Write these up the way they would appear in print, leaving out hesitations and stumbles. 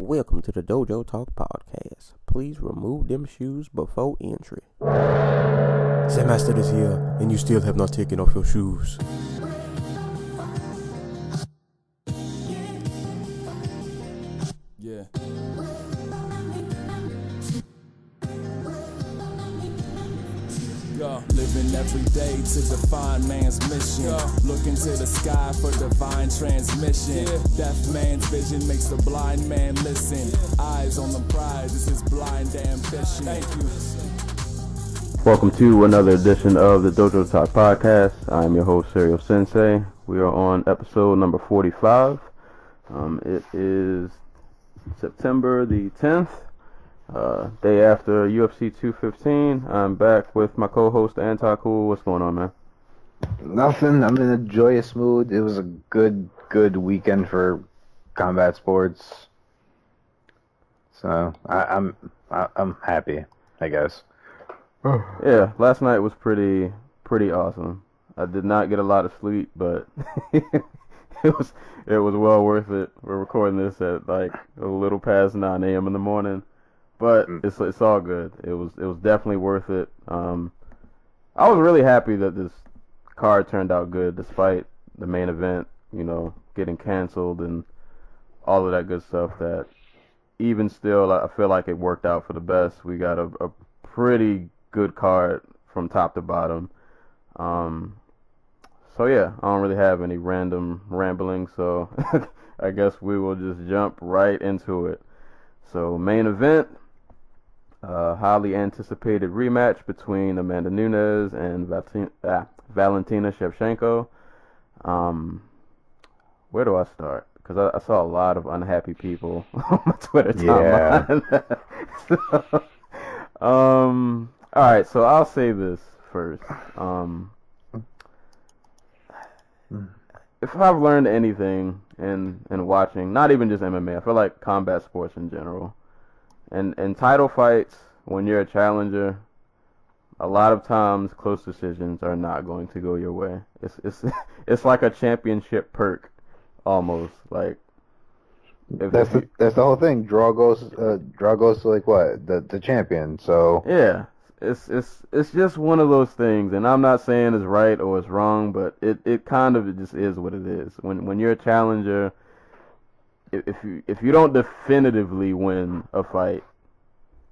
welcome to the Dojo Talk Podcast. Please remove them shoes before entry. Sam Master is here, and you still have not taken off your shoes. Yeah. Living every day to define man's mission. Looking to the sky for divine transmission. Deaf man's vision makes the blind man listen. Eyes on the prize, this is blind ambition. Thank you. Welcome to another edition of the Dojo Talk Podcast. I'm your host, Serial Sensei. We are on episode number 45. It is September the 10th. Day after UFC 215. I'm back with my co-host Anti-Cool. What's going on, man? Nothing. I'm in a joyous mood. It was a good weekend for combat sports. So I'm happy, I guess. Yeah, last night was pretty awesome. I did not get a lot of sleep, but it was well worth it. We're recording this at like a little past 9 a.m. in the morning. But it's all good. It was definitely worth it. I was really happy that this card turned out good, despite the main event, getting canceled and all of that good stuff. That even still, I feel like it worked out for the best. We got a pretty good card from top to bottom. So yeah, I don't really have any random rambling. So I guess we will just jump right into it. So main event. Highly anticipated rematch between Amanda Nunes and Valentina Shevchenko. Where do I start? Because I saw a lot of unhappy people on my Twitter timeline. So, all right, so I'll say this first. If I've learned anything in watching, not even just MMA, I feel like combat sports in general. And title fights, when you're a challenger, a lot of times close decisions are not going to go your way. It's like a championship perk, almost. Like that's the whole thing. Draw goes to like what the champion. So yeah, it's just one of those things. And I'm not saying it's right or it's wrong, but it kind of just is what it is. When you're a challenger. If you don't definitively win a fight,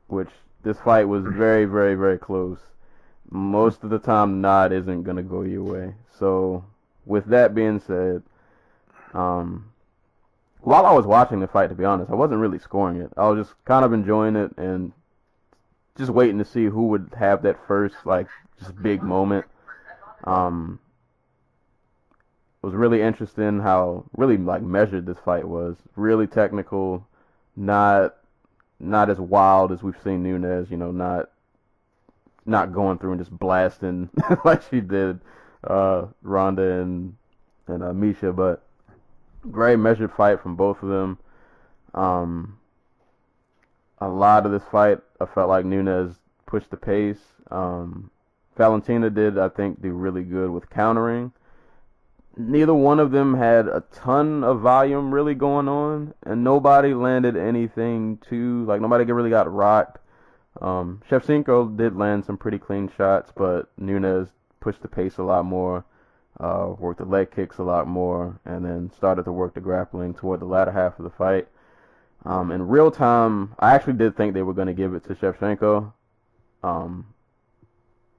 which this fight was very, very, very close, most of the time nod isn't going to go your way. So with that being said, while I was watching the fight, to be honest, I wasn't really scoring it. I was just kind of enjoying it and just waiting to see who would have that first, like, just big moment. It was really interesting how really like measured this fight was. Really technical, not as wild as we've seen Nunes. Not going through and just blasting like she did Ronda and Misha, but very measured fight from both of them. A lot of this fight, I felt like Nunes pushed the pace. Valentina did, I think, do really good with countering. Neither one of them had a ton of volume really going on, and nobody landed anything nobody really got rocked. Shevchenko did land some pretty clean shots, but Nunes pushed the pace a lot more, worked the leg kicks a lot more, and then started to work the grappling toward the latter half of the fight. In real time, I actually did think they were going to give it to Shevchenko,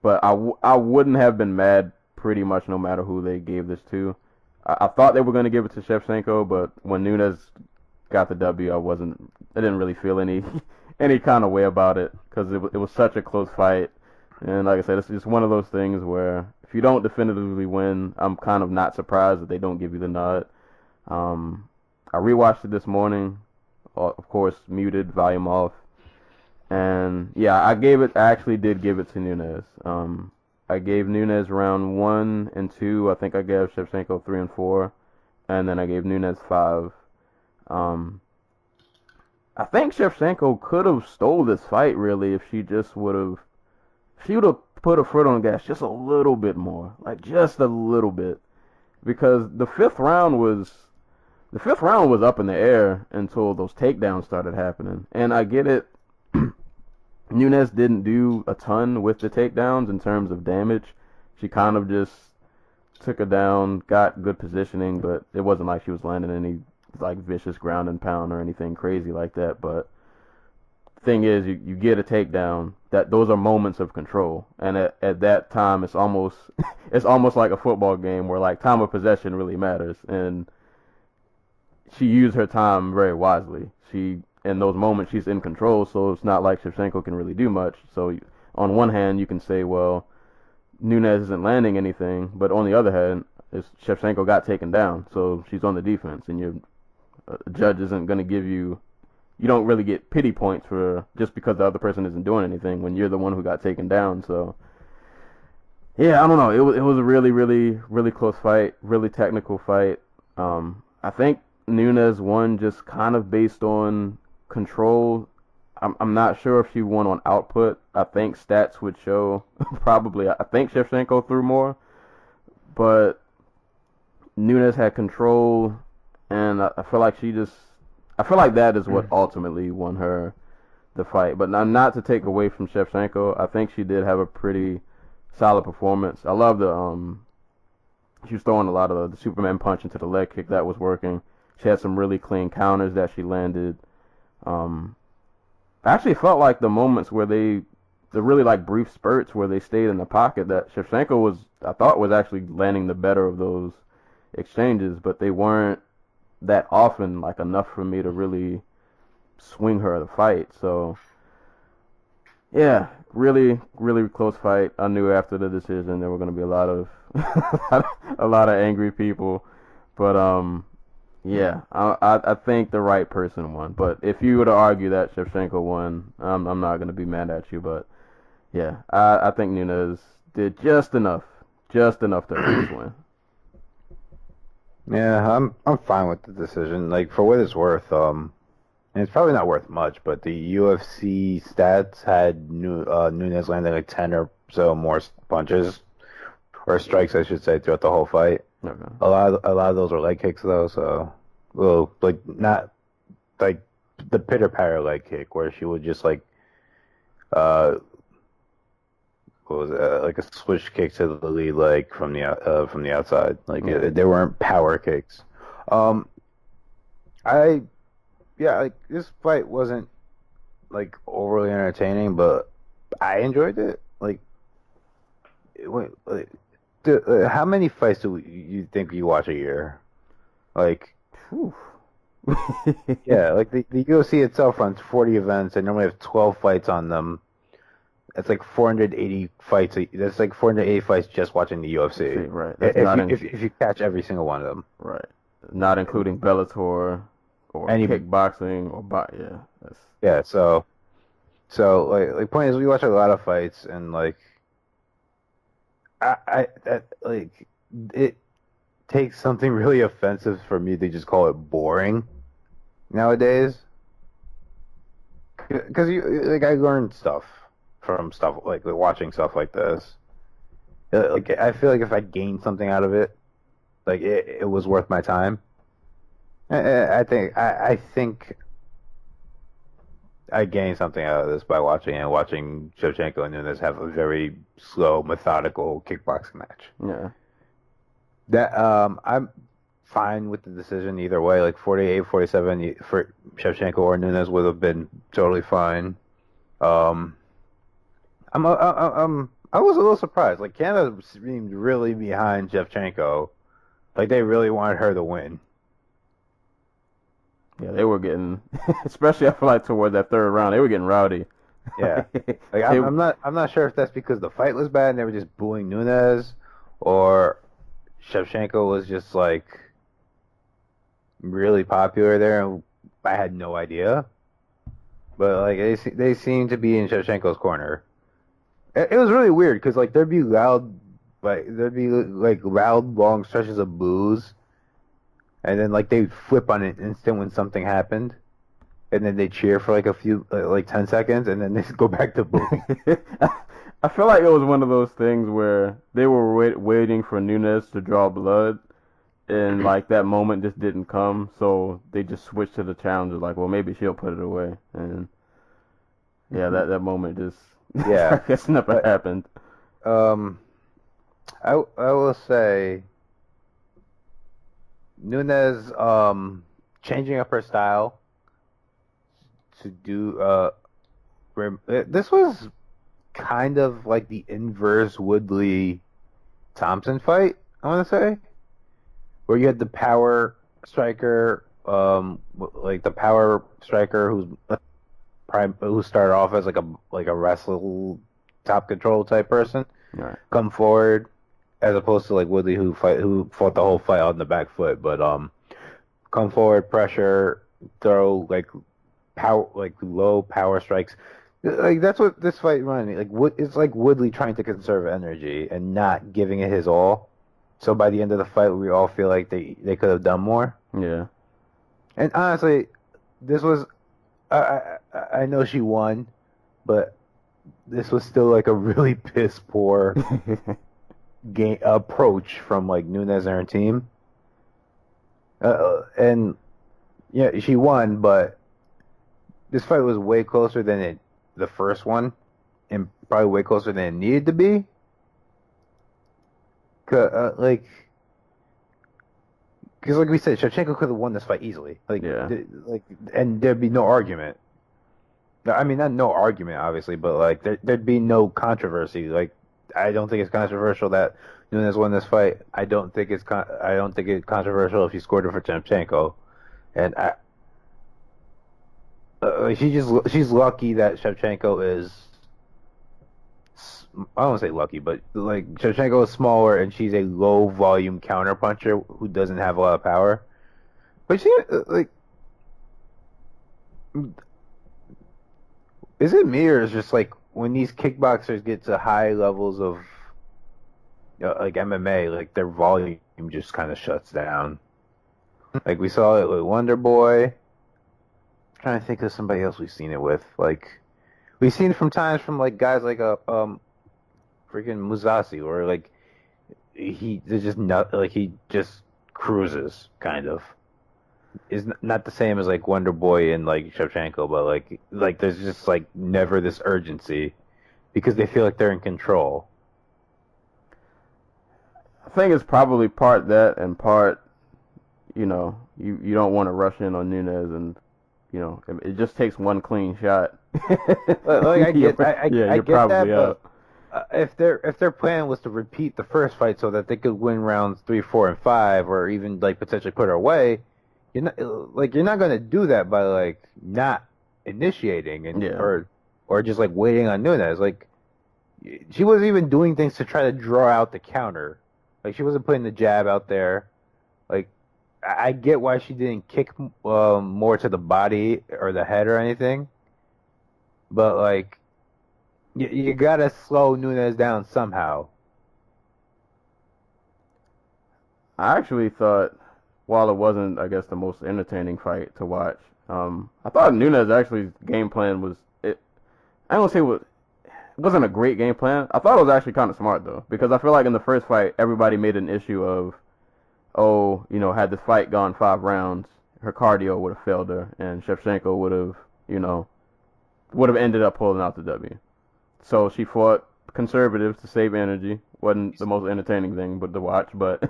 but I wouldn't have been mad pretty much no matter who they gave this to. I thought they were going to give it to Shevchenko, but when Nunes got the W, I didn't really feel any kind of way about it because it was such a close fight. And like I said, it's just one of those things where if you don't definitively win, I'm kind of not surprised that they don't give you the nod. I rewatched it this morning, of course, muted, volume off. And yeah, I actually did give it to Nunes. I gave Nunes round 1 and 2. I think I gave Shevchenko 3 and 4. And then I gave Nunes 5. I think Shevchenko could have stole this fight, really, if she would have put her foot on the gas just a little bit more. Like, just a little bit. Because the 5th round was the fifth round was up in the air until those takedowns started happening. And I get it. Nunes didn't do a ton with the takedowns in terms of damage. She kind of just took her down, got good positioning, but it wasn't like she was landing any like vicious ground and pound or anything crazy like that. But thing is, you get a takedown. Those are moments of control, and at that time, it's almost like a football game where like time of possession really matters, and she used her time very wisely. In those moments, she's in control, so it's not like Shevchenko can really do much. So on one hand, you can say, well, Nunes isn't landing anything, but on the other hand, Shevchenko got taken down, so she's on the defense, and your judge isn't going to give you. You don't really get pity points for just because the other person isn't doing anything when you're the one who got taken down. So, yeah, I don't know. It was a really, really, really close fight, really technical fight. I think Nunes won just kind of based on control. I'm not sure if she won on output. I think stats would show probably. I think Shevchenko threw more, but Nunes had control, and I feel like I feel like that is what ultimately won her the fight. But not to take away from Shevchenko, I think she did have a pretty solid performance. I love she was throwing a lot of the Superman punch into the leg kick that was working. She had some really clean counters that she landed. I actually felt like the moments where the really like brief spurts where they stayed in the pocket, that Shevchenko I thought was actually landing the better of those exchanges, but they weren't that often, like enough for me to really swing her the fight. So yeah, really, really close fight. I knew after the decision there were going to be a lot of a lot of angry people, but yeah, I think the right person won. But if you were to argue that Shevchenko won, I'm not going to be mad at you. But yeah, I think Nunes did just enough to at least win. Yeah, I'm fine with the decision. Like, for what it's worth, and it's probably not worth much, but the UFC stats had Nunes landing like 10 or so more punches, or strikes, I should say, throughout the whole fight. Okay. A lot of those were leg kicks though, so like not like the pitter patter leg kick where she would just like what was it? Like a switch kick to the lead leg from the outside. Like they weren't power kicks. Like this fight wasn't like overly entertaining, but I enjoyed it. Like, how many fights do you think you watch a year? Like, yeah, like the UFC itself runs 40 events. They normally have 12 fights on them. That's like 480 fights. That's like 480 fights just watching the UFC. Right. If you catch every single one of them. Right. Not including Bellator or kickboxing or yeah. Yeah. So like point is, we watch a lot of fights, and like it takes something really offensive for me to just call it boring nowadays. Because I learned stuff from stuff like watching stuff like this. Like, I feel like if I gained something out of it, like it was worth my time. I think I gained something out of this by watching Shevchenko and Nunes have a very slow, methodical kickboxing match. Yeah. That I'm fine with the decision either way. Like 48-47 for Shevchenko or Nunes would have been totally fine. I was a little surprised. Like, Canada seemed really behind Shevchenko. Like, they really wanted her to win. Yeah, they were getting, especially I feel like toward that third round, they were getting rowdy. Yeah, like I'm not sure if that's because the fight was bad and they were just booing Nunes, or Shevchenko was just like really popular there, and I had no idea. But like they seemed to be in Shevchenko's corner. It was really weird because like there'd be loud long stretches of boos, and then like they'd flip on an instant when something happened, and then they cheer for like a few 10 seconds, and then they go back to booing. I feel like it was one of those things where they were waiting for Nunes to draw blood, and like that moment just didn't come, so they just switched to the challenger. Like, well, maybe she'll put it away, and yeah, that moment just Yeah. I guess never happened. I will say Nunes changing up her style to do this was kind of like the inverse Woodley Thompson fight, I want to say, where you had the power striker, like the power striker who started off as like a wrestle top control type person, Right. come forward, as opposed to like Woodley who fought the whole fight on the back foot, but come forward, pressure, throw like power, like low power strikes. Like that's what this fight reminded me. Like it's like Woodley trying to conserve energy and not giving it his all. So by the end of the fight, we all feel like they could have done more. Yeah. And honestly, this was I know she won, but this was still like a really piss poor game approach from like Nunes and her team. And yeah, she won, but this fight was way closer than the first one, and probably way closer than it needed to be. Because like we said, Shevchenko could have won this fight easily. Yeah. And there'd be no argument. I mean, not no argument, obviously, but like there'd be no controversy. Like, I don't think it's controversial that Nunes won this fight. I don't think it's controversial if he scored it for Shevchenko, and she's lucky that Shevchenko is. I don't want to say lucky, but like Shevchenko is smaller and she's a low volume counter puncher who doesn't have a lot of power. But she like, is it me or is just like when these kickboxers get to high levels of like MMA, like their volume just kind of shuts down. Like we saw it with Wonder Boy. I'm trying to think of somebody else we've seen it with. Like we've seen it from times from like guys like freaking Musasi, or like he just cruises, kind of. Is not the same as like Wonder Boy and like Shevchenko, but like there's just like never this urgency because they feel like they're in control. I think it's probably part that and part, you don't want to rush in on Nunes, and it just takes one clean shot. Like I get probably that, out. But if their plan was to repeat the first fight so that they could win rounds 3, 4, and 5, or even like potentially put her away, you're not gonna do that by like not initiating or just like waiting on Nunes. Like she wasn't even doing things to try to draw out the counter. Like she wasn't putting the jab out there. Like I get why she didn't kick more to the body or the head or anything, but like you gotta slow Nunes down somehow. I actually thought, while it wasn't, I guess, the most entertaining fight to watch, I thought Nunes' actually game plan was it. I don't say it wasn't a great game plan. I thought it was actually kind of smart though, because I feel like in the first fight everybody made an issue of, had the fight gone 5 rounds, her cardio would have failed her, and Shevchenko would have ended up pulling out the W. So she fought conservative to save energy. Wasn't the most entertaining thing but to watch, but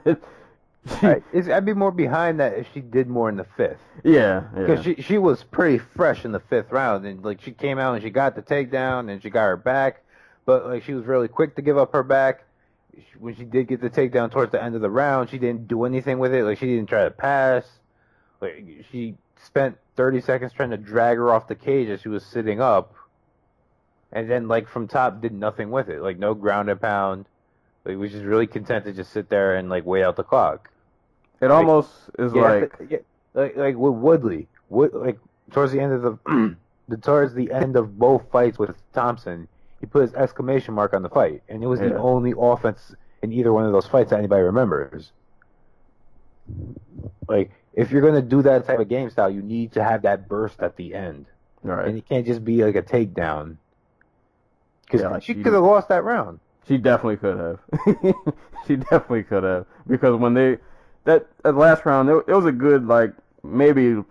I'd be more behind that if she did more in the 5th. Yeah. Because she was pretty fresh in the 5th round, and like she came out and she got the takedown and she got her back, but like she was really quick to give up her back. When she did get the takedown towards the end of the round, she didn't do anything with it. Like she didn't try to pass. Like she spent 30 seconds trying to drag her off the cage as she was sitting up, and then like from top did nothing with it. Like no ground and pound. Like was just really content to just sit there and like wait out the clock. It almost is like with Woodley. Towards the end of towards the end of both fights with Thompson, he put his exclamation mark on the fight, and it was the only offense in either one of those fights that anybody remembers. Like, if you're gonna do that type of game style, you need to have that burst at the end, right? And it can't just be like a takedown, because she could have lost that round. She definitely could have. She definitely could have, because when that last round, it was a good like maybe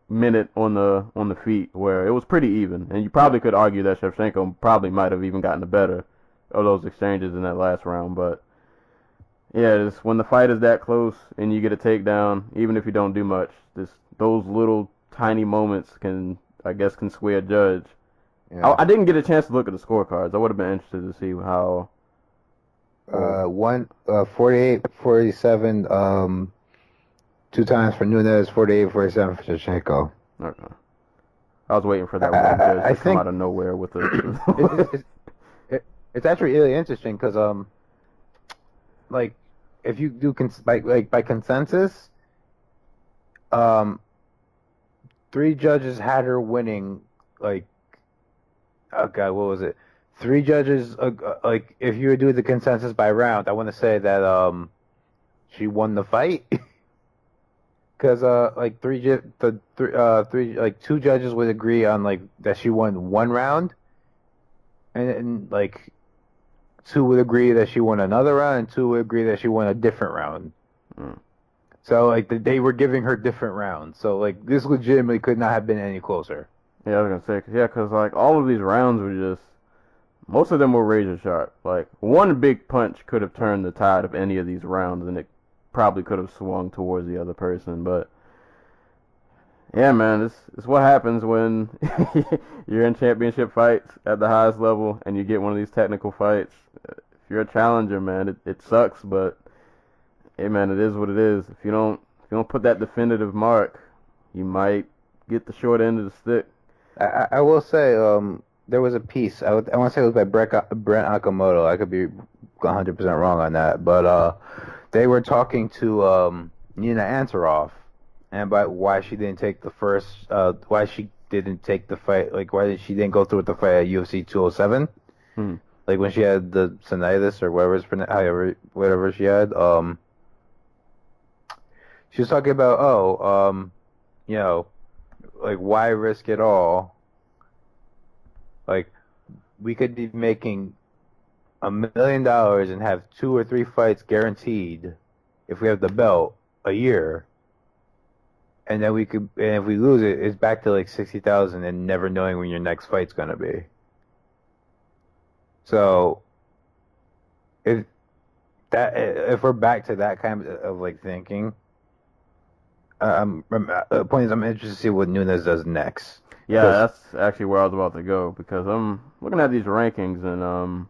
minute on the feet where it was pretty even, and you probably could argue that Shevchenko probably might have even gotten the better of those exchanges in that last round. But yeah, just when the fight is that close and you get a takedown, even if you don't do much, those little tiny moments can sway a judge. Yeah. I didn't get a chance to look at the scorecards. I would have been interested to see how. 48, 47, 2 times for Nunes, 48, 47 for Shevchenko. Okay. I was waiting for that one judge to come out of nowhere with a. It's actually really interesting because like if you do by consensus, 3 judges had her winning like. Oh God, what was it? 3 judges, like if you would do the consensus by round, I want to say that she won the fight because like 2 judges would agree on like that she won 1 round, and like 2 would agree that she won another round, and 2 would agree that she won a different round. So like they were giving her different rounds. So like this legitimately could not have been any closer. Yeah, I was gonna say, because like all of these rounds were just, most of them were razor sharp. Like one big punch could have turned the tide of any of these rounds, and it probably could have swung towards the other person. But yeah, man, it's what happens when you're in championship fights at the highest level, and you get one of these technical fights. If you're a challenger, man, it sucks, but hey, man, it is what it is. If you don't put that definitive mark, you might get the short end of the stick. I will say, there was a piece. I want to say it was by Brent Akamoto. I could be 100% wrong on that, but they were talking to Nina Ansaroff, and about why she didn't take the first, why she didn't take the fight, like why she didn't go through with the fight at UFC 207, like when she had the Sinitis or whatever she had. She was talking about you know. Like, why risk it all? Like, we could be making $1 million and have 2 or 3 fights guaranteed if we have the belt a year, and then and if we lose it, it's back to like 60,000 and never knowing when your next fight's gonna be. So, if we're back to that kind of like thinking. The point is, I'm interested to see what Nunes does next. Yeah, that's actually where I was about to go, because I'm looking at these rankings and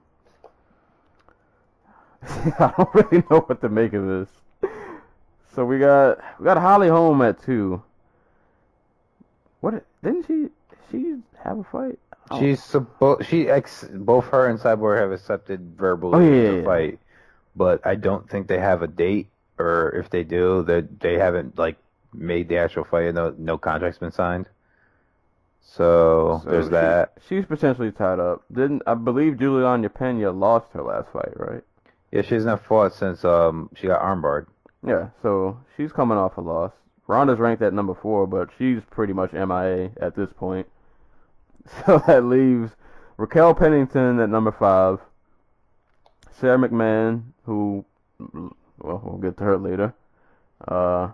I don't really know what to make of this. So we got Holly Holm at 2. What didn't she have a fight? Oh. Both her and Cyborg have accepted verbally the fight, but I don't think they have a date, or if they do, they haven't like made the actual fight. No contract's been signed. So there's that. She's potentially tied up. I believe Juliana Pena lost her last fight, right? Yeah, she hasn't fought since she got armbarred. Yeah, so she's coming off a loss. Ronda's ranked at number 4, but she's pretty much MIA at this point. So that leaves Raquel Pennington at number 5. Sarah McMahon, who, well, we'll get to her later. And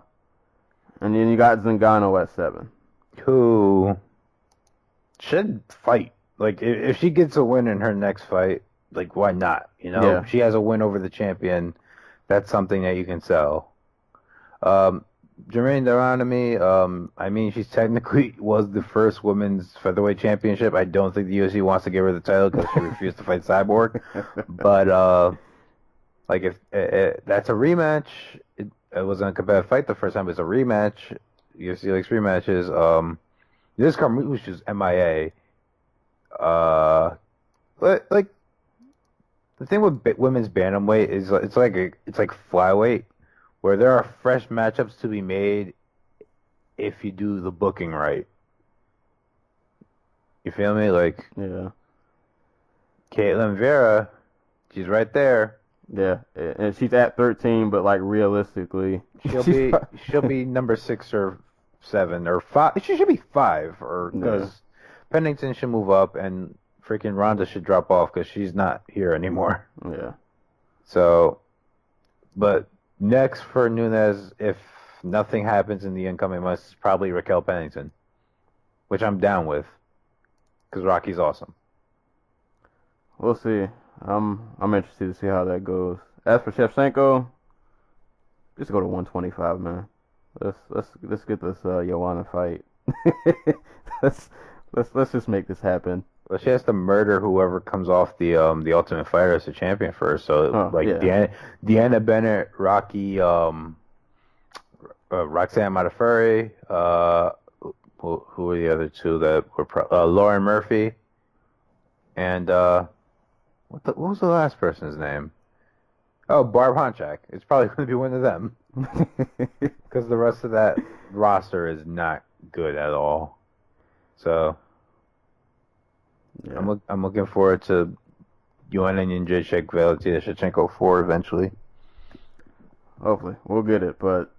then you got Zingano at 7. Who should fight. Like, if she gets a win in her next fight, like, why not? You know? Yeah. If she has a win over the champion, that's something that you can sell. Jermaine Duranami, I mean, she technically was the first women's featherweight championship. I don't think the UFC wants to give her the title because she refused to fight Cyborg. But, like, if that's a rematch, it wasn't a competitive fight the first time. It's a rematch. UFC likes rematches. This Carmouche is MIA. But like the thing with women's bantamweight is it's like flyweight, where there are fresh matchups to be made if you do the booking right. You feel me? Like, yeah, Caitlin Vera, she's right there. Yeah, and she's at 13, but like realistically, she'll be number 6 or 7 or 5. She should be 5, or because Pennington should move up and freaking Ronda should drop off because she's not here anymore. Yeah. So, but Next for Nunes, if nothing happens in the incoming months, is probably Raquel Pennington, which I'm down with, because Rocky's awesome. We'll see. I'm interested to see how that goes. As for Shevchenko, just go to 125, man. Let's get this Joanna fight. let's just make this happen. Well, she has to murder whoever comes off the Ultimate Fighter as the champion first. So Deanna Bennett, Rocky, Roxanne Modafferi, who are the other two that were Lauren Murphy, and what was the last person's name? Oh, Barb Honchak. It's probably going to be one of them because the rest of that roster is not good at all. So. Yeah. I'm looking forward to Joanna Jędrzejczyk, Valentina Shevchenko 4 eventually. Hopefully, we'll get it. But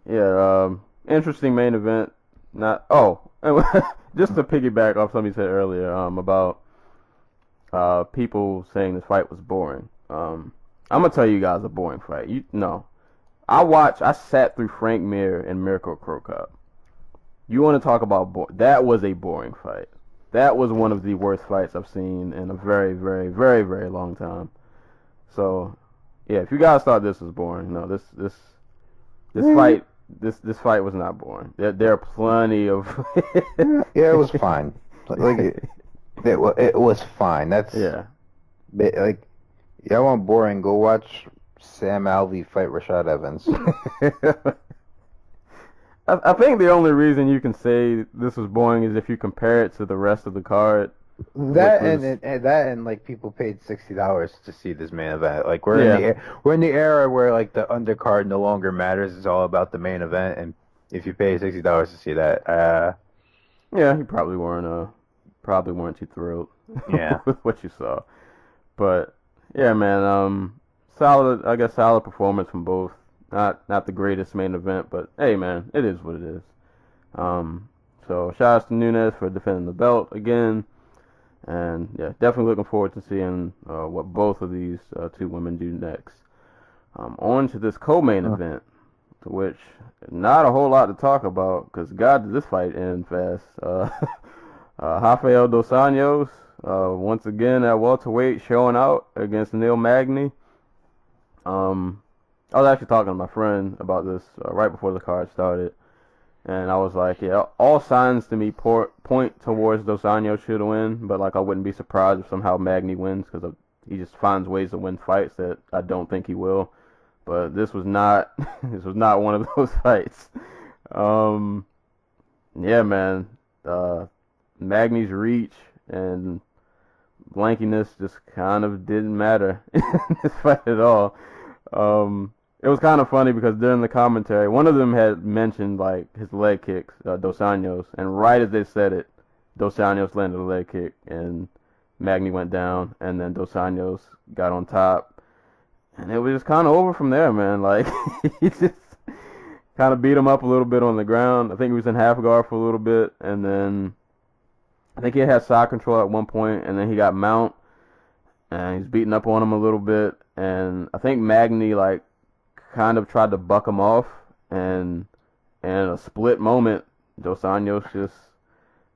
yeah, interesting main event. Just to piggyback off something you said earlier about people saying this fight was boring. I'm gonna tell you guys a boring fight. I sat through Frank Mir and Mirko Cro Cop. You want to talk about that was a boring fight. That was one of the worst fights I've seen in a very, very, very, very long time. So, yeah, if you guys thought this was boring, no, this fight was not boring. There are plenty of. Yeah, it was fine. It was fine. That's like, y'all want boring? Go watch Sam Alvey fight Rashad Evans. I think the only reason you can say this was boring is if you compare it to the rest of the card. And like people paid $60 to see this main event. Like we're in the era where like the undercard no longer matters. It's all about the main event. And if you pay $60 to see that, you probably weren't too thrilled. Yeah. With what you saw. But yeah, man, solid performance from both. Not the greatest main event, but hey, man, it is what it is. So shout out to Nunes for defending the belt again, and yeah, definitely looking forward to seeing what both of these two women do next. On to this co-main event, to which not a whole lot to talk about because God did this fight end fast. Rafael Dos Anjos once again at welterweight showing out against Neil Magny. I was actually talking to my friend about this right before the card started, and I was like, yeah, all signs to me point towards Dos Anjos should win, but like I wouldn't be surprised if somehow Magny wins because he just finds ways to win fights that I don't think he will. But this was not one of those fights. Yeah, man, Magny's reach and lankiness just kind of didn't matter in this fight at all. It was kind of funny because during the commentary, one of them had mentioned like his leg kicks, Dos Anjos, and right as they said it, Dos Anjos landed a leg kick and Magny went down, and then Dos Anjos got on top, and it was just kind of over from there, man. Like he just kind of beat him up a little bit on the ground. I think he was in half guard for a little bit, and then I think he had side control at one point, and then he got mount, and he's beating up on him a little bit, and I think Magny like kind of tried to buck him off, and in a split moment, Dos Anjos just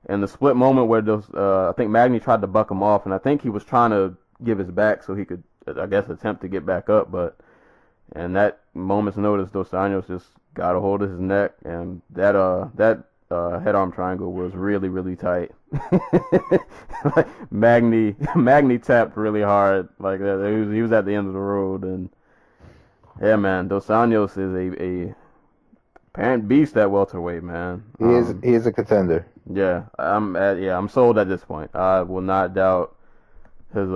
in the split moment where I think Magny tried to buck him off, and I think he was trying to give his back so he could, I guess, attempt to get back up, but in that moment's notice, Dos Anjos just got a hold of his neck, and that head arm triangle was really, really tight. Like Magny tapped really hard, like that. He was at the end of the road, and yeah, man, Dos Anjos is a apparent beast at welterweight, man. He is a contender. Yeah, I'm sold at this point. I will not doubt his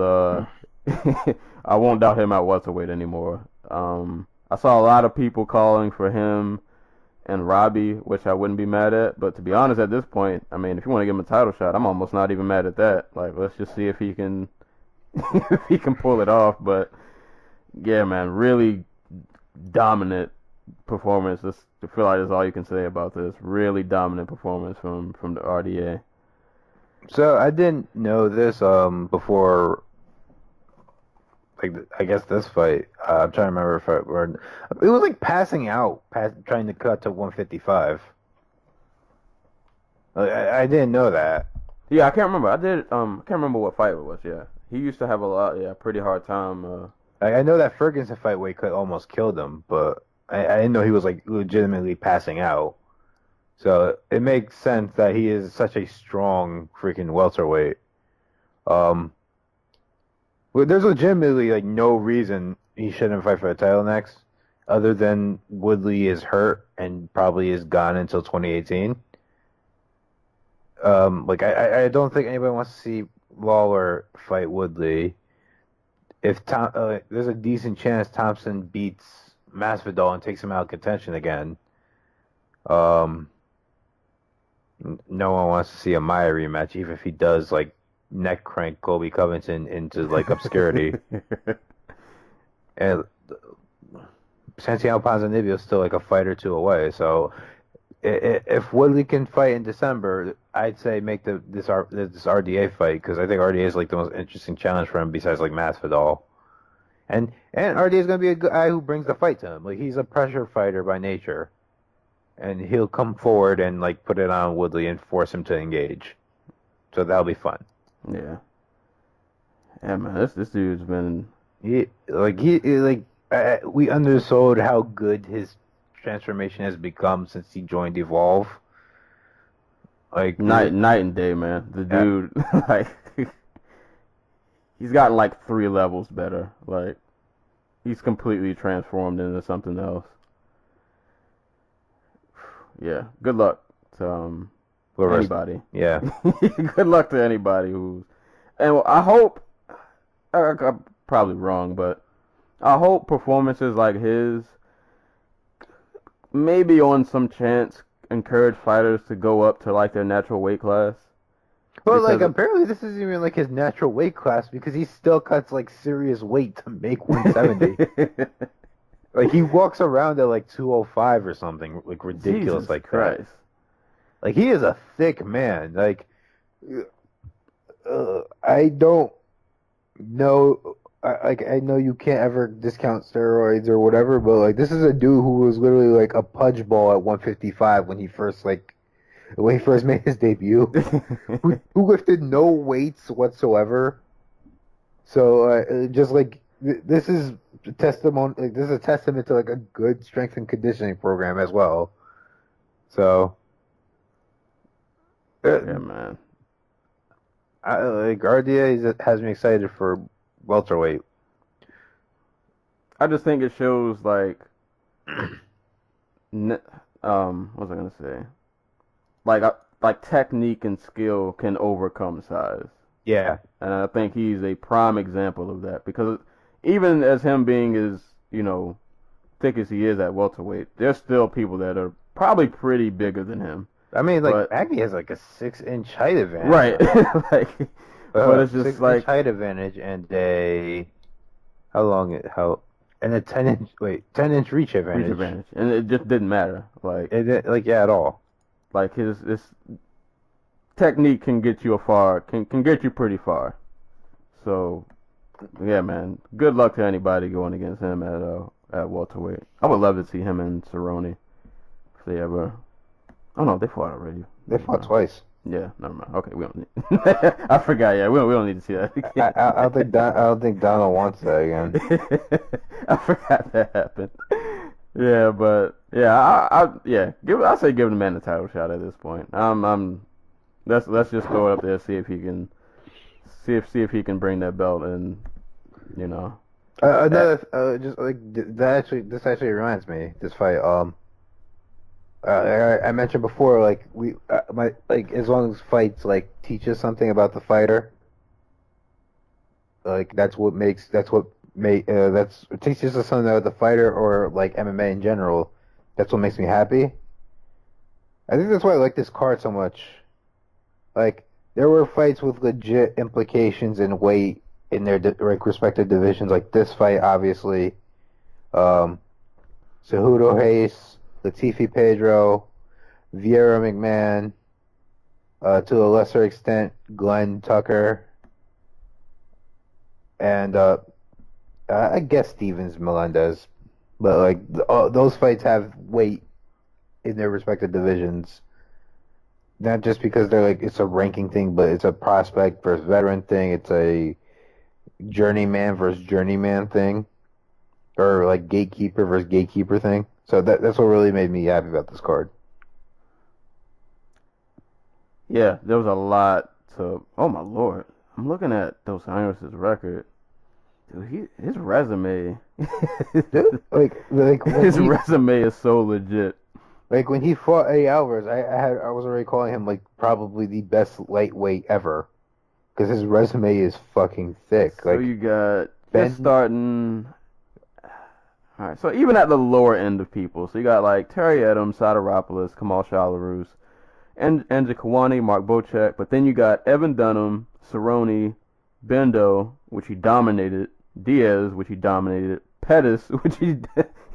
I won't doubt him at welterweight anymore. I saw a lot of people calling for him and Robbie, which I wouldn't be mad at. But to be honest, at this point, I mean, if you want to give him a title shot, I'm almost not even mad at that. Like, let's just see if he can if he can pull it off. But yeah, man, really dominant performance. I feel like that's all you can say about this. Really dominant performance from the RDA. So I didn't know this before like I guess this fight. I'm trying to remember if it was like passing out, trying to cut to 155. I didn't know that. Yeah, I can't remember. I can't remember what fight it was. Yeah, he used to have pretty hard time. I know that Ferguson fight weight cut almost killed him, but I didn't know he was like legitimately passing out. So it makes sense that he is such a strong freaking welterweight. Well, there's legitimately like no reason he shouldn't fight for the title next, other than Woodley is hurt and probably is gone until 2018. Like I don't think anybody wants to see Lawler fight Woodley. If there's a decent chance Thompson beats Masvidal and takes him out of contention again. No one wants to see a Maya rematch, even if he does like neck crank Colby Covington into like obscurity. And Santiago Ponzinibbio is still like a fight or two away. So if Woodley can fight in December, I'd say make this RDA fight, because I think RDA is like the most interesting challenge for him besides like Masvidal. And RDA is going to be a guy who brings the fight to him. Like, he's a pressure fighter by nature. And he'll come forward and like put it on Woodley and force him to engage. So that'll be fun. Yeah. Yeah, man. This dude's been we undersold how good his transformation has become since he joined Evolve. Like night and day, man. The dude, like, he's gotten like 3 levels better. Like, he's completely transformed into something else. Yeah, good luck to anybody. Yeah. Good luck to anybody who's... And I hope... I'm probably wrong, but I hope performances like his maybe on some chance encourage fighters to go up to like their natural weight class. Well, like, apparently this isn't even like his natural weight class, because he still cuts like serious weight to make 170. Like, he walks around at like 205 or something, like ridiculous. Jesus like Christ. that. Like, he is a thick man. Like, I don't know. I know you can't ever discount steroids or whatever, but like, this is a dude who was literally like a pudge ball at 155 when he first made his debut, who lifted no weights whatsoever. So just like, this is a testimony. Like, this is a testament to like a good strength and conditioning program as well. So, yeah, man. Like, RDA has me excited for welterweight. I just think it shows like, what was I gonna say? Like technique and skill can overcome size. Yeah. And I think he's a prime example of that, because even as him being as, thick as he is at welterweight, there's still people that are probably pretty bigger than him. I mean, like, Magny has like a 6-inch height advantage. Right. But it's just 6-inch height advantage and a 10-inch reach advantage. And it just didn't matter. Like, at all. Like, his technique can get you can get you pretty far. So, yeah, man. Good luck to anybody going against him at welterweight. I would love to see him and Cerrone if they ever. Oh no, they fought already. They fought twice. Yeah, never mind. Okay, we don't need. I forgot. Yeah, we don't need to see that again. I don't think Donald wants that again. I forgot that happened. Yeah, but yeah, I say give the man a title shot at this point. Let's just throw it up there, see if he can bring that belt, and just like that. This actually reminds me, this fight. I mentioned before, like, as long as fights like teach us something about the fighter, like it teaches us something about the fighter, or like MMA in general. That's what makes me happy. I think that's why I like this card so much. Like, there were fights with legit implications in weight in their respective divisions, like this fight, obviously. Cejudo Hayes, Latifi Pedro, Vieira McMahon, to a lesser extent, Glenn Tucker, and I guess Stevens, Melendez, but like those fights have weight in their respective divisions. Not just because they're like it's a ranking thing, but it's a prospect versus veteran thing. It's a journeyman versus journeyman thing, or like gatekeeper versus gatekeeper thing. So that's what really made me happy about this card. Yeah, there was a lot to. Oh my lord, I'm looking at Dos Anjos' record. Dude, his resume, like his resume is so legit. Like when he fought Eddie Alvarez, I was already calling him like probably the best lightweight ever, because his resume is fucking thick. So like you got Ben starting. All right, so even at the lower end of people, so you got like Terry Adams, Sideropoulos, Kamal Shalarus, and Kawani, Mark Bocek, but then you got Evan Dunham, Cerrone, Bendo, which he dominated, Diaz, which he dominated, Pettis, which he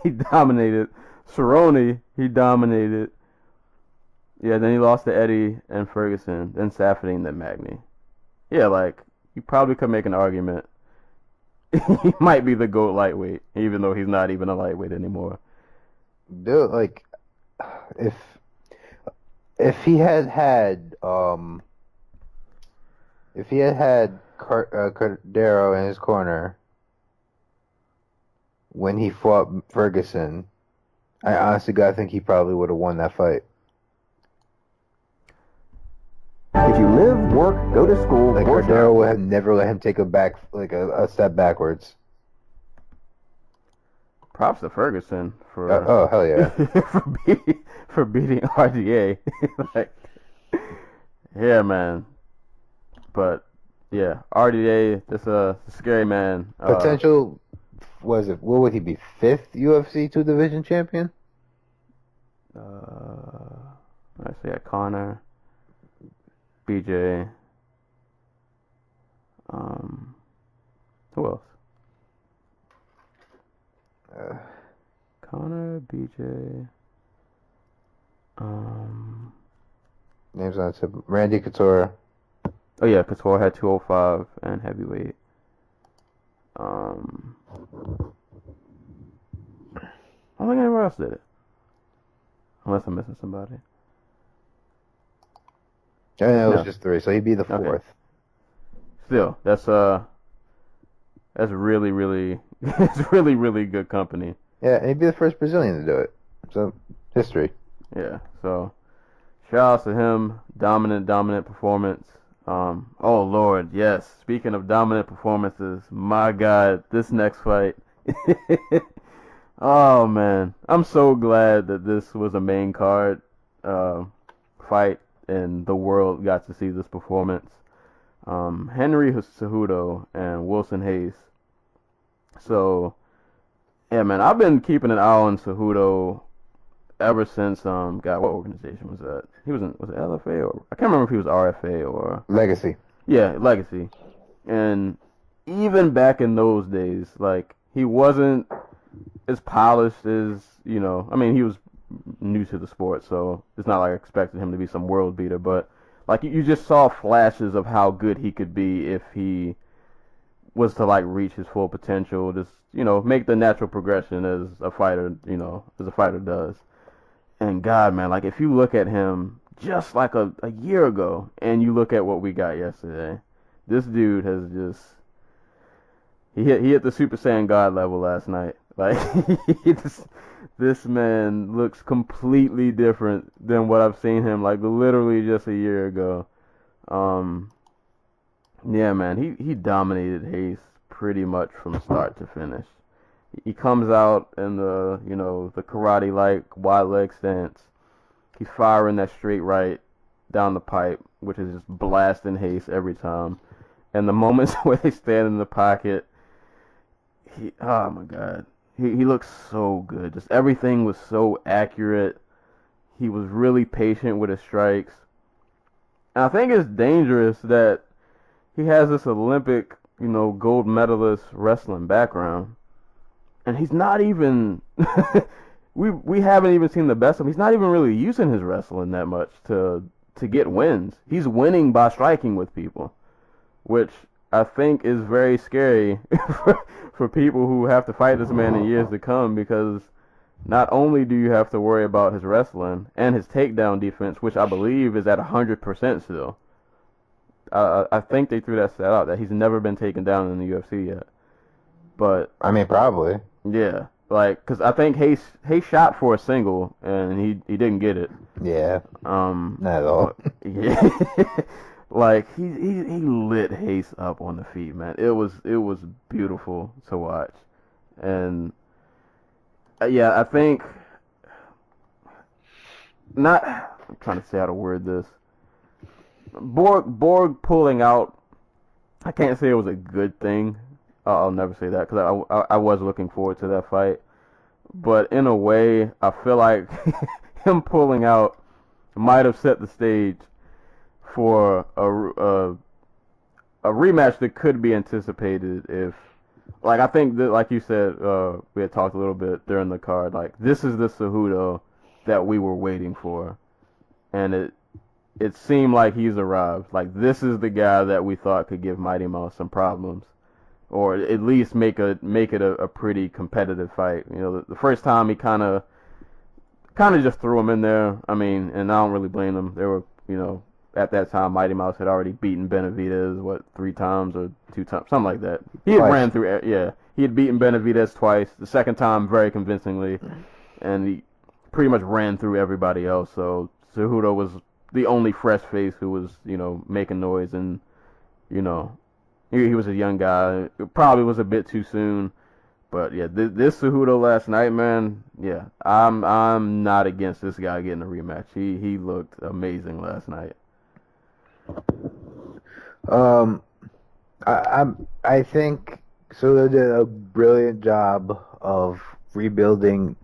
dominated, Cerrone, he dominated. Yeah, then he lost to Eddie and Ferguson, then Safadine, then Magny. Yeah, like, you probably could make an argument. He might be the GOAT lightweight, even though he's not even a lightweight anymore. Dude, like, if he had Cordero in his corner when he fought Ferguson, I honestly think he probably would have won that fight. If you live, work, go to school, like Cordero would have never let him take a step backwards. Props to Ferguson for oh hell yeah for beating RDA. Like, yeah, man. But yeah, RDA, that's a scary man. Potential. What would he be? 5th UFC 2 division champion? I see Connor, BJ. Who else? Connor, BJ. Names on the tip. Randy Couture. Oh yeah, Couture had 205 and heavyweight. I don't think anyone else did it. Unless I'm missing somebody. I know it was just 3, so he'd be the 4th. Okay. Still, that's really, really, it's really, really good company. Yeah, he'd be the first Brazilian to do it. So, history. Yeah, so, shout out to him. Dominant performance. Oh, Lord, yes. Speaking of dominant performances, my God, this next fight. Oh, man. I'm so glad that this was a main card fight and the world got to see this performance. Henry Cejudo and Wilson Hayes. So, yeah, man, I've been keeping an eye on Cejudo ever since, God, what organization was that? Was it LFA or, I can't remember if he was RFA or... Legacy. Yeah, Legacy. And even back in those days, like, he wasn't as polished as, you know, I mean, he was new to the sport, so it's not like I expected him to be some world beater, but, like, you just saw flashes of how good he could be if he was to, like, reach his full potential, just, you know, make the natural progression as a fighter, you know, as a fighter does. And God, man, like, if you look at him just like a year ago and you look at what we got yesterday, this dude has just... He hit the Super Saiyan God level last night. Like, this man looks completely different than what I've seen him, like, literally just a year ago. Yeah, man, he dominated Hayes pretty much from start to finish. He comes out in the, you know, the karate-like wide leg stance. He's firing that straight right down the pipe, which is just blasting Hayes every time. And the moments where they stand in the pocket, oh my God, he looks so good. Just everything was so accurate. He was really patient with his strikes. And I think it's dangerous that he has this Olympic, you know, gold medalist wrestling background. And he's not even, we haven't even seen the best of him. He's not even really using his wrestling that much to get wins. He's winning by striking with people, which I think is very scary for people who have to fight this man in years to come, because not only do you have to worry about his wrestling and his takedown defense, which I believe is at 100% still. I think they threw that stat out that he's never been taken down in the UFC yet. But I mean, probably. yeah, like, because I think Hayes shot for a single and he didn't get it. Yeah. Not at all. Yeah. Like he lit Hayes up on the feet, man. It was beautiful to watch. And yeah, I think not. I'm trying to say how to word this. Borg pulling out. I can't say it was a good thing. I'll never say that, because I was looking forward to that fight. But in a way, I feel like him pulling out might have set the stage for a rematch that could be anticipated if, like, I think that, like you said, we had talked a little bit during the card, like, this is the Cejudo that we were waiting for, and it seemed like he's arrived. Like, this is the guy that we thought could give Mighty Mouse some problems, or at least make it a pretty competitive fight. You know, the first time he kind of just threw him in there. I mean, and I don't really blame them. They were, you know, at that time, Mighty Mouse had already beaten Benavidez, 3 times or 2 times, something like that. He had he had beaten Benavidez twice. The second time, very convincingly, and he pretty much ran through everybody else. So Cejudo was the only fresh face who was, you know, making noise, and, you know, he was a young guy. It probably was a bit too soon, but yeah, this Cejudo last night, man. Yeah, I'm not against this guy getting a rematch. He looked amazing last night. I think Cejudo did a brilliant job of rebuilding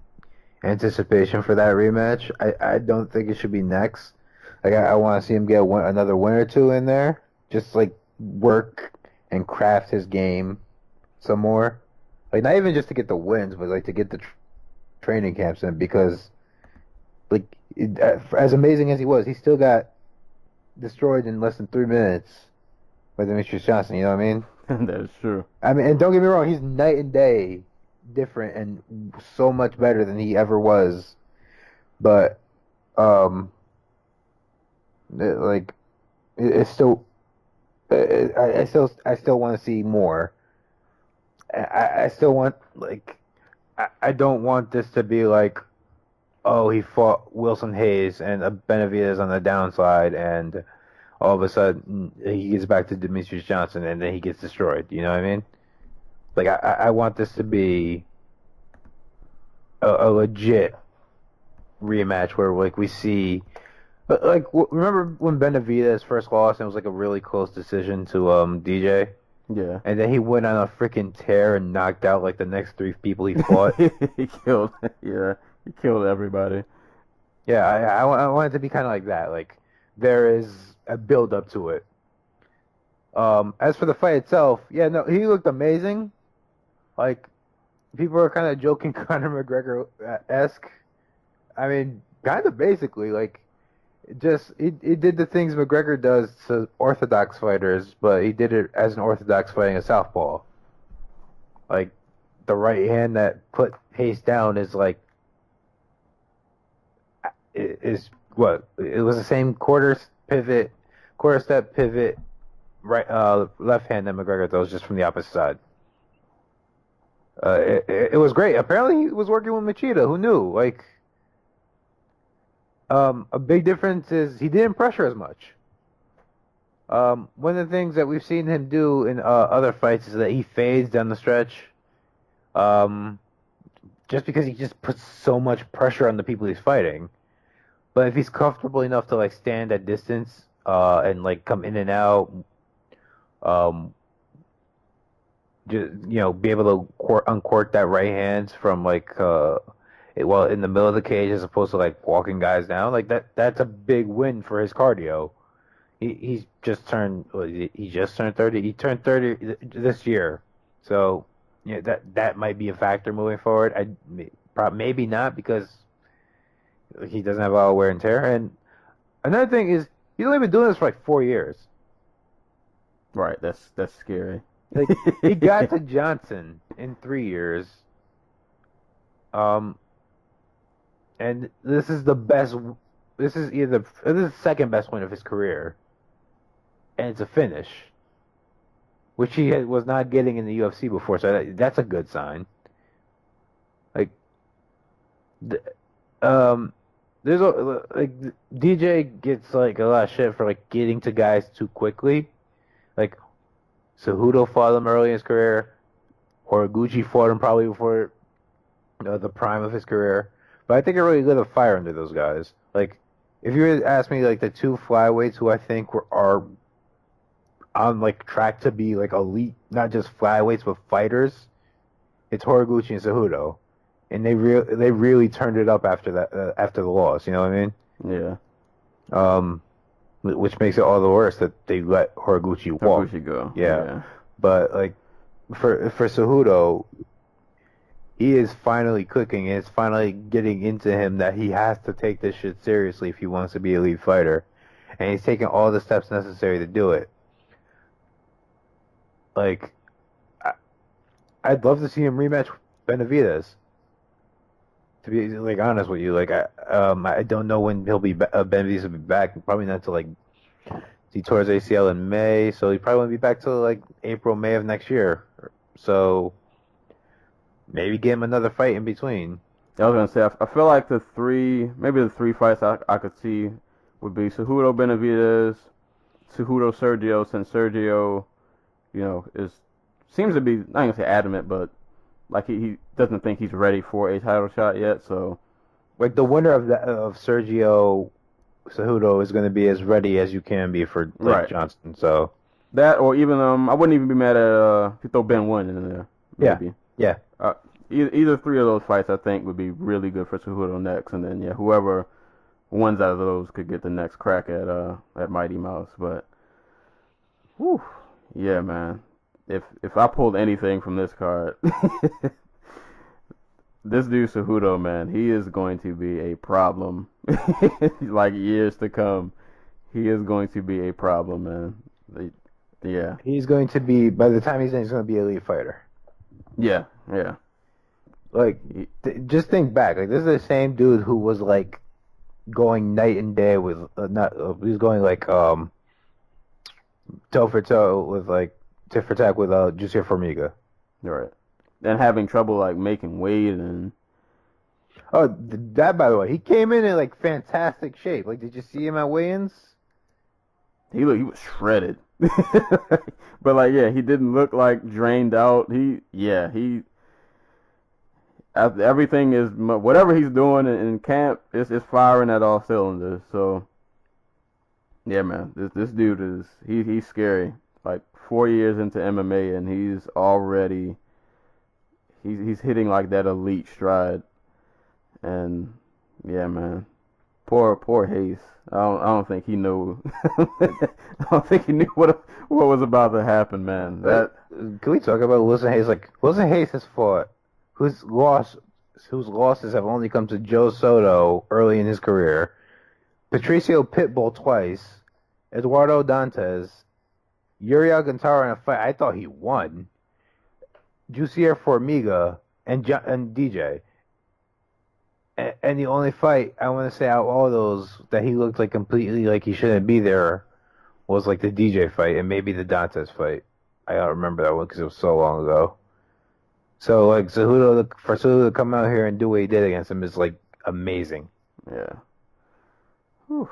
anticipation for that rematch. I don't think it should be next. Like, I want to see him get another win or two in there. Just, like, work and craft his game some more. Like, not even just to get the wins, but, like, to get the training camps in. Because, like, as amazing as he was, he still got destroyed in less than 3 minutes by Demetrius Johnson. You know what I mean? That is true. I mean, and don't get me wrong, he's night and day different and so much better than he ever was. But, it's still, I still want to see more. I still want, like, I don't want this to be like, oh, he fought Wilson Hayes and Benavidez on the downside, and all of a sudden he gets back to Demetrius Johnson and then he gets destroyed. You know what I mean? Like, I want this to be a legit rematch where, like, we see, like, remember when Benavidez first lost and it was like a really close decision to DJ? Yeah. And then he went on a freaking tear and knocked out, like, the next 3 people he fought. He killed everybody. Yeah, I want it to be kind of like that. Like, there is a build up to it. As for the fight itself, yeah, no, he looked amazing. Like, people are kind of joking Conor McGregor-esque. I mean, kind of basically, like, just he did the things McGregor does to orthodox fighters, but he did it as an orthodox fighting a southpaw. Like, the right hand that put Hayes down is like, is what it was the same quarter step pivot, right, left hand that McGregor throws, just from the opposite side. It was great. Apparently, he was working with Machida. Who knew? Like, a big difference is he didn't pressure as much. One of the things that we've seen him do in other fights is that he fades down the stretch. Just because he just puts so much pressure on the people he's fighting. But if he's comfortable enough to, like, stand at distance and, like, come in and out, just, you know, be able to uncork that right hand from, like, in the middle of the cage, as opposed to, like, walking guys down, like, that's a big win for his cardio. He just turned 30. He turned 30 this year, so yeah, that might be a factor moving forward. Maybe not, because he doesn't have a lot of wear and tear. And another thing is, he's only been doing this for like 4 years. Right. That's scary. Like he got to Johnson in 3 years. And this is the best. This is the second best win of his career, and it's a finish, which was not getting in the UFC before. So that's a good sign. Like, there's like DJ gets like a lot of shit for like getting to guys too quickly. Like, Cejudo fought him early in his career. Horiguchi fought him probably before the prime of his career. But I think it really lit a fire under those guys. Like, if you were to ask me, like, the two flyweights who I think are on, like, track to be, like, elite, not just flyweights, but fighters, it's Horiguchi and Cejudo. And they really turned it up after that, after the loss, you know what I mean? Yeah. Which makes it all the worse that they let Horiguchi walk. Horiguchi go. Yeah. But, like, for Cejudo, he is finally clicking, and it's finally getting into him that he has to take this shit seriously if he wants to be an elite fighter. And he's taking all the steps necessary to do it. Like, I'd love to see him rematch Benavidez. To be, like, honest with you, like, I don't know when Benavidez will be back. Probably not until, like, he tore his ACL in May, so he probably won't be back till, like, April, May of next year. So maybe give him another fight in between. I was gonna say, I feel like the three fights I could see would be Cejudo Benavidez, Cejudo Sergio, since Sergio, seems to be, not gonna say adamant, but like he doesn't think he's ready for a title shot yet. So, like, the winner of Sergio Cejudo is gonna be as ready as you can be for Johnson. So that, or even I wouldn't even be mad at if you throw Ben One in there. Maybe. Yeah. Either three of those fights I think would be really good for Cejudo next, and then whoever wins out of those could get the next crack at Mighty Mouse. But, whew, yeah, man. If I pulled anything from this card, this dude Cejudo, man, he is going to be a problem. Like, years to come, he is going to be a problem, man. Yeah. He's going to be, by the time he's in, he's going to be an elite fighter. Yeah. Like, just think back. Like, this is the same dude who was, like, going night and day with, he was going, like, toe for toe with, like, tit for tat with Jussier Formiga. Right. And having trouble, like, making weight and... Oh, that, by the way, he came in like, fantastic shape. Like, did you see him at weigh-ins? He was shredded. But, like, yeah, he didn't look, like, drained out. Everything is, whatever he's doing in camp, it's firing at all cylinders. So, yeah, man, this dude he's scary. Like, 4 years into MMA, and he's already, he's hitting, like, that elite stride. And, yeah, man, poor Hayes. I don't think he knew. I don't think he knew what was about to happen, man. Can we talk about Wilson Hayes? Like, Wilson Hayes has fought whose losses have only come to Joe Soto early in his career, Patricio Pitbull twice, Eduardo Dantes, Yuri Alcantara in a fight I thought he won, Jussier Formiga, and DJ. And the only fight I want to say out of all those that he looked like completely like he shouldn't be there was like the DJ fight and maybe the Dantes fight. I don't remember that one because it was so long ago. So like for Cejudo to come out here and do what he did against him is like amazing. Yeah. Whew.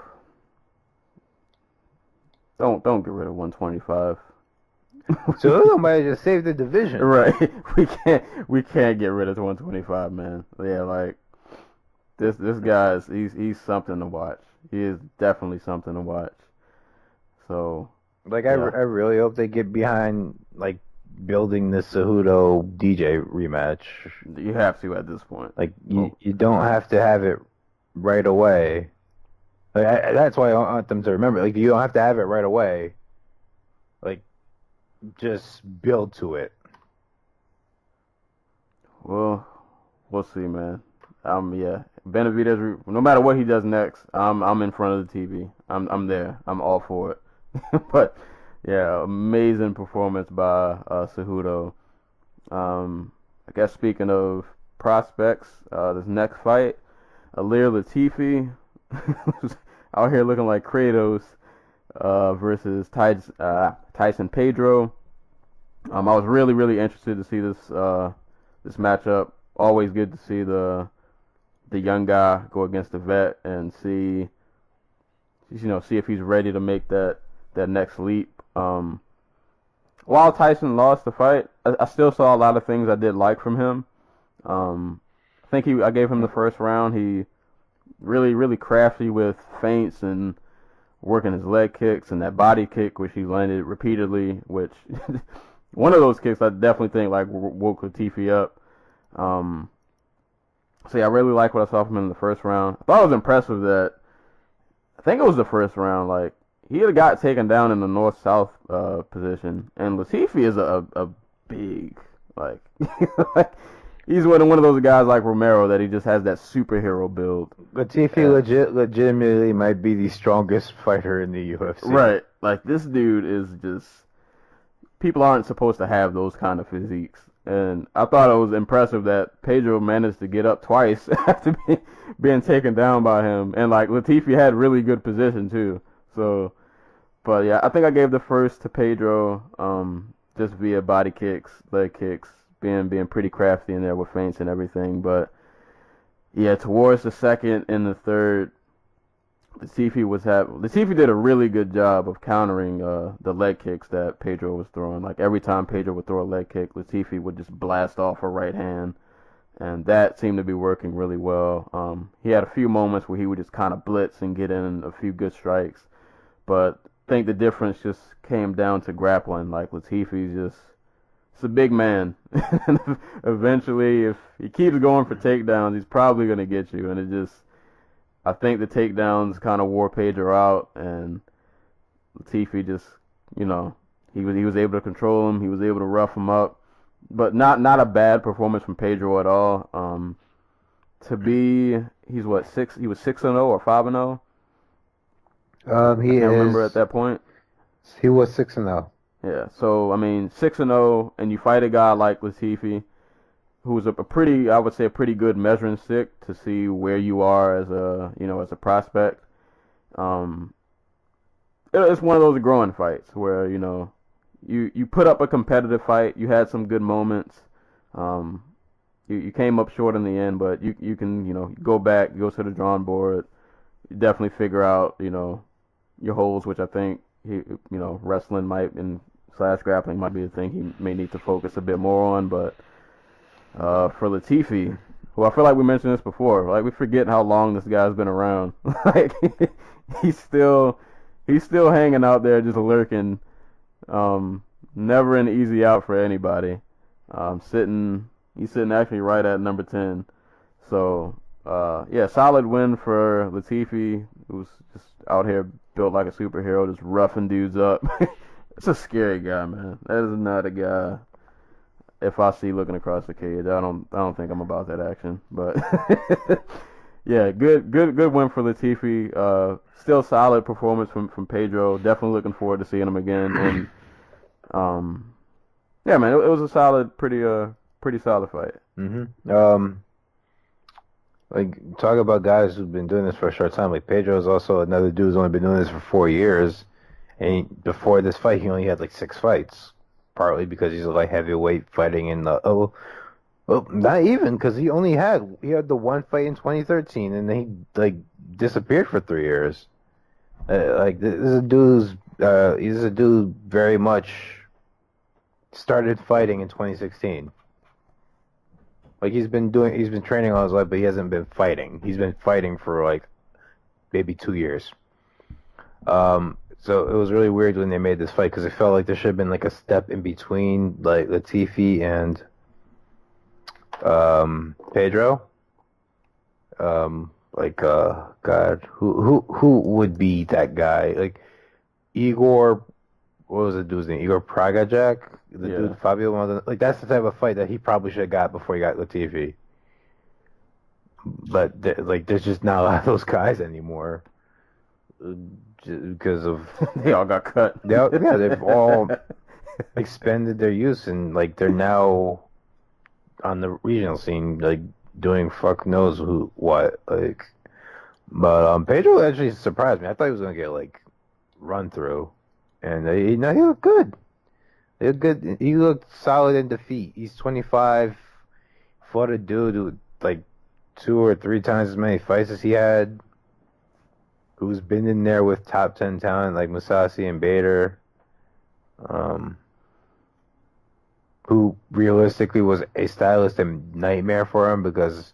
Don't get rid of 125. Cejudo might have just saved the division. Right. We can't get rid of 125, man. Yeah, like. This guy he's something to watch. He is definitely something to watch. So, like, yeah. I really hope they get behind like building this Cejudo DJ rematch. You have to at this point. Like you don't have to have it right away. Like that's why I want them to remember. Like you don't have to have it right away. Like just build to it. Well, we'll see, man. Yeah, Benavidez. No matter what he does next, I'm in front of the TV. I'm there. I'm all for it. But Yeah, amazing performance by Cejudo. I guess speaking of prospects, this next fight, Alir Latifi out here looking like Kratos versus Tyson Pedro. I was really, really interested to see this matchup. Always good to see the young guy go against the vet and see if he's ready to make that next leap. While Tyson lost the fight, I still saw a lot of things I did like from him. I think I gave him the first round. He really, really crafty with feints and working his leg kicks and that body kick, which he landed repeatedly, which one of those kicks I definitely think like woke Latifi up. So yeah, I really like what I saw from him in the first round. I thought it was impressive that I think it was the first round. Like he had got taken down in the north-south position, and Latifi is a big like he's one of those guys like Romero that he just has that superhero build. Latifi legitimately might be the strongest fighter in the UFC. Right, like this dude is just. People aren't supposed to have those kind of physiques. And I thought it was impressive that Pedro managed to get up twice after being taken down by him. And, like, Latifi had really good position, too. So, but, yeah, I think I gave the first to Pedro just via body kicks, leg kicks, being pretty crafty in there with feints and everything. But, yeah, towards the second and the third, Latifi did a really good job of countering the leg kicks that Pedro was throwing. Like every time Pedro would throw a leg kick, Latifi would just blast off a right hand, and that seemed to be working really well. He had a few moments where he would just kind of blitz and get in a few good strikes, but I think the difference just came down to grappling. Like Latifi's it's a big man. Eventually, if he keeps going for takedowns, he's probably going to get you, and I think the takedowns kind of wore Pedro out, and Latifi just, he was able to control him. He was able to rough him up, but not a bad performance from Pedro at all. He was 6-0 or 5-0. He I can't remember at that point. He was 6-0. Yeah, so I mean 6-0, and you fight a guy like Latifi, who's a pretty good measuring stick to see where you are as a prospect. It's one of those growing fights where you put up a competitive fight. You had some good moments. You came up short in the end, but you can go back, go to the drawing board, you definitely figure out your holes, which I think wrestling / grappling might be the thing he may need to focus a bit more on, but. For Latifi, who I feel like we mentioned this before, like we forget how long this guy's been around. Like he's still hanging out there, just lurking. Never an easy out for anybody. He's sitting actually right at number 10. So yeah, solid win for Latifi, who's just out here built like a superhero, just roughing dudes up. It's a scary guy, man. That is not a guy. If I see looking across the cage, I don't think I'm about that action. But yeah, good win for Latifi. Still solid performance from Pedro. Definitely looking forward to seeing him again. And yeah, man, it was a solid, pretty solid fight. Mm-hmm. Like talk about guys who've been doing this for a short time. Like Pedro is also another dude who's only been doing this for 4 years, and before this fight, he only had like 6 fights. Partly because he's a light heavyweight fighting in the not even because he had the one fight in 2013 and then he disappeared for 3 years. This is a dude very much started fighting in 2016. Like he's been training all his life, but he hasn't been fighting. He's been fighting for like maybe 2 years. So it was really weird when they made this fight because it felt like there should have been like a step in between like Latifi and Pedro. God, who would be that guy? Like Igor, what was the dude's name? Igor Pragajak, the dude Fabio Maldonado. Like that's the type of fight that he probably should have got before he got Latifi. But there's just not a lot of those guys anymore. because of They all got cut. yeah, they've all expended their use, and like they're now on the regional scene, like doing fuck knows what. Like, but Pedro actually surprised me. I thought he was gonna get like run through, and he looked good. He looked good. He looked solid in defeat. He's 25, fought a dude who like 2 or 3 times as many fights as he had, who's been in there with top 10 talent like Musasi and Bader, who realistically was a stylist and nightmare for him because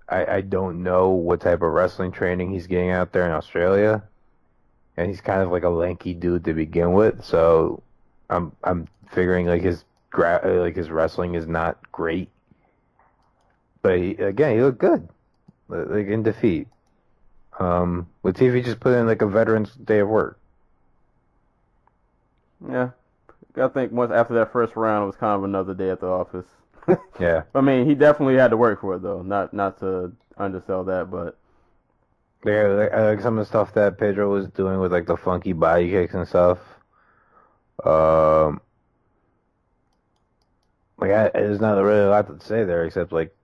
I don't know what type of wrestling training he's getting out there in Australia, and he's kind of like a lanky dude to begin with, so I'm figuring like his wrestling is not great, but he looked good, like in defeat. Latifi just put in like a veteran's day of work. Yeah, I think once after that first round, it was kind of another day at the office. Yeah, I mean, he definitely had to work for it though. Not to undersell that, but yeah, I like some of the stuff that Pedro was doing with like the funky body kicks and stuff. There's not really a lot to say there except like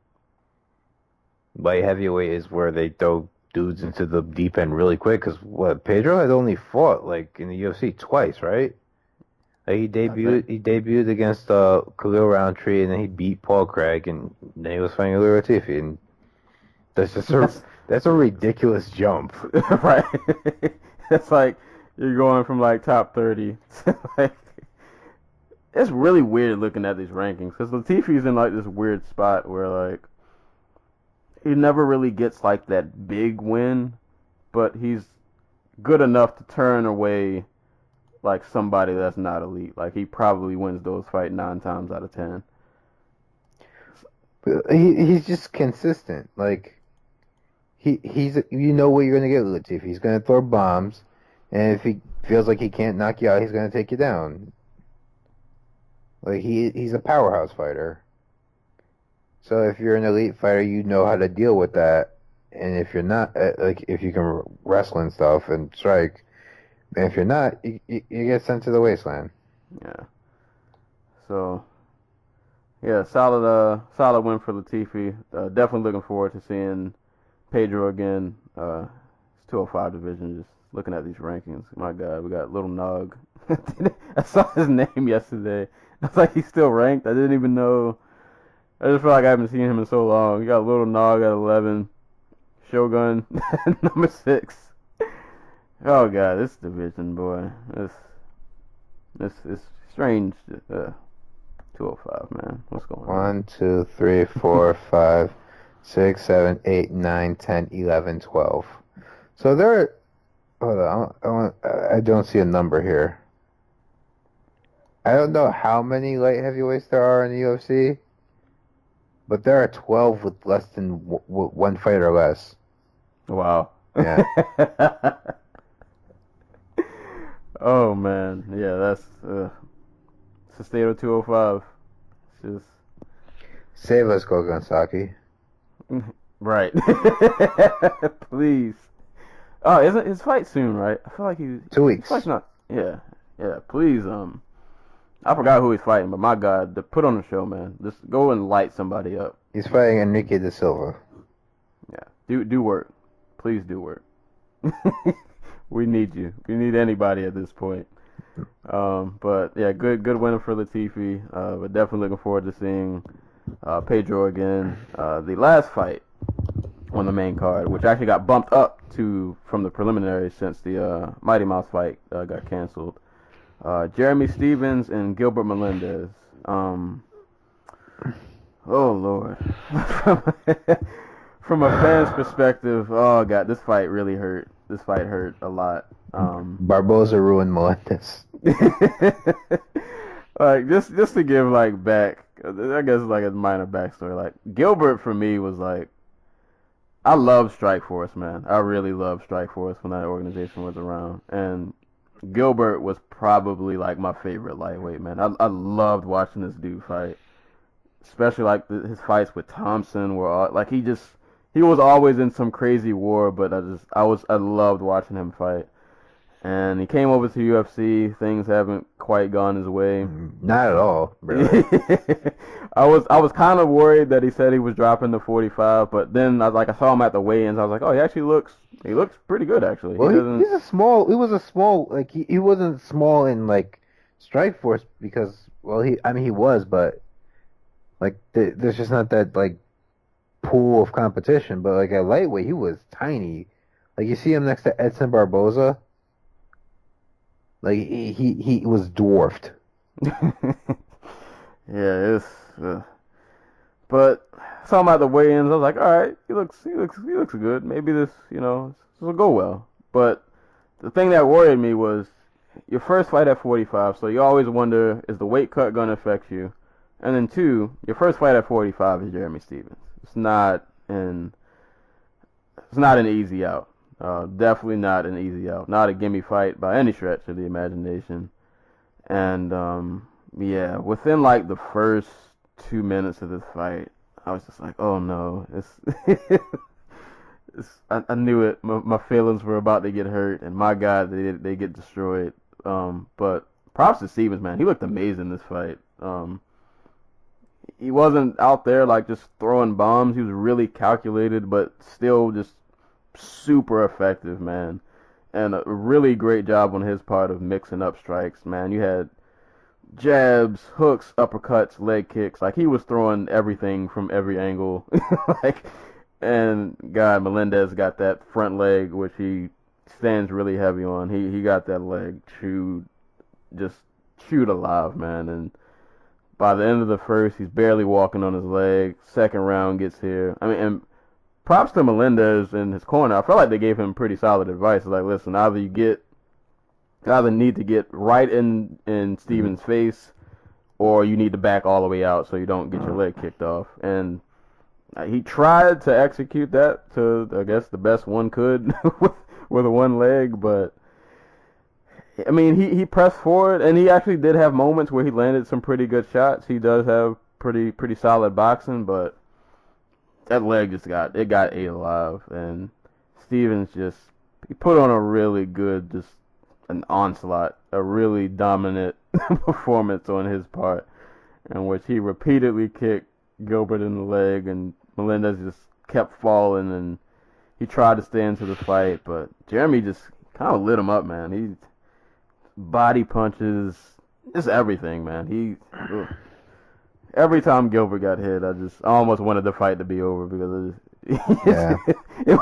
light heavyweight is where they throw dudes into the deep end really quick, because Pedro had only fought like in the UFC twice, right? Like he debuted against Khalil Roundtree, and then he beat Paul Craig, and then he was fighting Ilir Latifi, and that's a ridiculous jump. right. It's like you're going from like top 30 to like, it's really weird looking at these rankings because Latifi's in like this weird spot where like he never really gets like that big win, but he's good enough to turn away like somebody that's not elite. Like he probably wins those fights 9 times out of 10. He's just consistent. Like he's you know what you're gonna get with Latifi. He's gonna throw bombs, and if he feels like he can't knock you out, he's gonna take you down. Like he's a powerhouse fighter. So if you're an elite fighter, you know how to deal with that. And if you're not, like if you can wrestle and stuff and strike, and if you're not, you get sent to the wasteland. Yeah. So, yeah, solid win for Latifi. Definitely looking forward to seeing Pedro again. It's 205 division. Just looking at these rankings, my God, we got Little Nog. I saw his name yesterday. I was like, he's still ranked. I didn't even know. I just feel like I haven't seen him in so long. You got Little Nog at 11, Shogun number 6. Oh God, this division, boy, this is strange. 205, man. What's going on? 1, 2, 3, 4, 5, 6, 7, 8, 9, 10, 11, 12. So there are. Hold on, I don't see a number here. I don't know how many light heavyweights there are in the UFC, but there are 12 with less than one fight or less. Wow. Yeah. Oh man, yeah, that's it's the state of 205. It's just Save us, Gogansaki. right. Please. Oh, isn't his fight soon, right? I feel like he's 2 weeks. His fight's not. Yeah. Please, I forgot who he's fighting, but my God, to put on the show, man. Just go and light somebody up. He's fighting Enrique de Silva. Yeah. Do work. Please do work. We need you. We need anybody at this point. But yeah, good winner for Latifi. But definitely looking forward to seeing Pedro again. The last fight on the main card, which actually got bumped up from the preliminary since the Mighty Mouse fight got canceled. Jeremy Stevens and Gilbert Melendez. Oh Lord. From a fan's perspective, oh God, this fight really hurt. This fight hurt a lot. Barboza ruined Melendez. Like just to give like back, I guess like a minor backstory. Like Gilbert for me was like, I love Strikeforce, man. I really loved Strikeforce when that organization was around, and Gilbert was probably like my favorite lightweight, man. I loved watching this dude fight, especially like his fights with Thompson, where like he was always in some crazy war, but I loved watching him fight. And he came over to UFC. Things haven't quite gone his way. Not at all, really. I was kind of worried that he said he was dropping the 45, but then I saw him at the weigh-ins. I was like, oh, he looks pretty good actually. Well, He doesn't. he's a small. He was a small. Like he wasn't small in like Strike Force because he was, but like there's just not that like pool of competition. But like at lightweight, he was tiny. Like you see him next to Edson Barboza. Like he was dwarfed. Yeah, it's. But saw him at the weigh-ins. I was like, all right, he looks good. Maybe this will go well. But the thing that worried me was your first fight at 45. So you always wonder, is the weight cut gonna affect you? And then two, your first fight at 45 is Jeremy Stephens. It's not an easy out. Definitely not an easy out. Not a gimme fight by any stretch of the imagination. And yeah, within like the first 2 minutes of this fight, I was just like, oh no, I knew it. My feelings were about to get hurt, and my God, they get destroyed. But props to Stephens, man. He looked amazing this fight. He wasn't out there like just throwing bombs. He was really calculated, but still just super effective, man. And a really great job on his part of mixing up strikes, man. You had jabs, hooks, uppercuts, leg kicks. Like he was throwing everything from every angle. And God, Melendez got that front leg, which he stands really heavy on. He got that leg chewed alive, man. And by the end of the first, he's barely walking on his leg. Second round gets here. I mean, and props to Melendez in his corner. I felt like they gave him pretty solid advice. Like, listen, either need to get right in Stephens' face, or you need to back all the way out so you don't get your leg kicked off. And he tried to execute that to, I guess, the best one could with one leg. But I mean, he pressed forward, and he actually did have moments where he landed some pretty good shots. He does have pretty solid boxing, but that leg got ate alive. And Stephens he put on a really good, an onslaught, a really dominant performance on his part, in which he repeatedly kicked Gilbert in the leg, and Melendez just kept falling, and he tried to stay into the fight, but Jeremy just kind of lit him up, man. He body punches, just everything, man. Every time Gilbert got hit, I almost wanted the fight to be over because it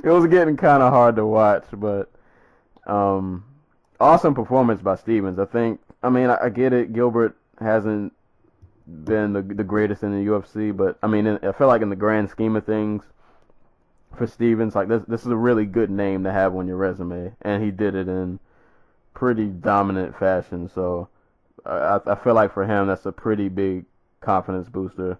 was getting kind of hard to watch, but awesome performance by Stephens. I get it. Gilbert hasn't been the greatest in the UFC, but I mean, I feel like in the grand scheme of things, for Stephens, like this is a really good name to have on your resume, and he did it in pretty dominant fashion. So I feel like for him, that's a pretty big confidence booster.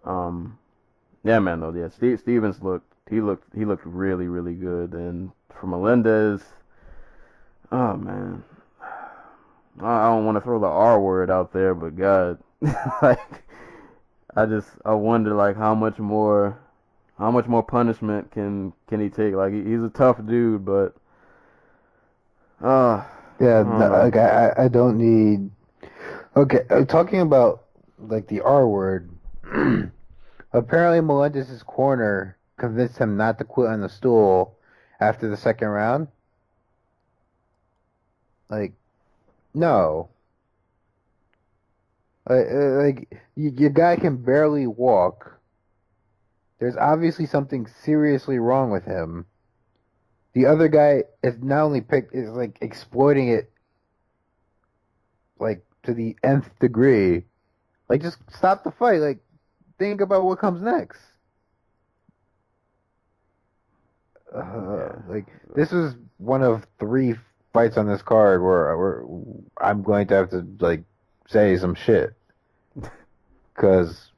Yeah, man, though, yeah, Stephens looked really, really good, and for Melendez, oh man, I don't want to throw the R word out there, but God, like I wonder like how much more punishment can he take? Like he's a tough dude, but like I don't need. Okay, talking about like the R word. Apparently, Melendez's corner convinced him not to quit on the stool after the second round. Like, no. Your guy can barely walk. There's obviously something seriously wrong with him. The other guy is not only is like exploiting it, like to the nth degree. Like, just stop the fight. Like, think about what comes next. Like, this is one of 3 fights on this card where I'm going to have to like say some shit. Cause,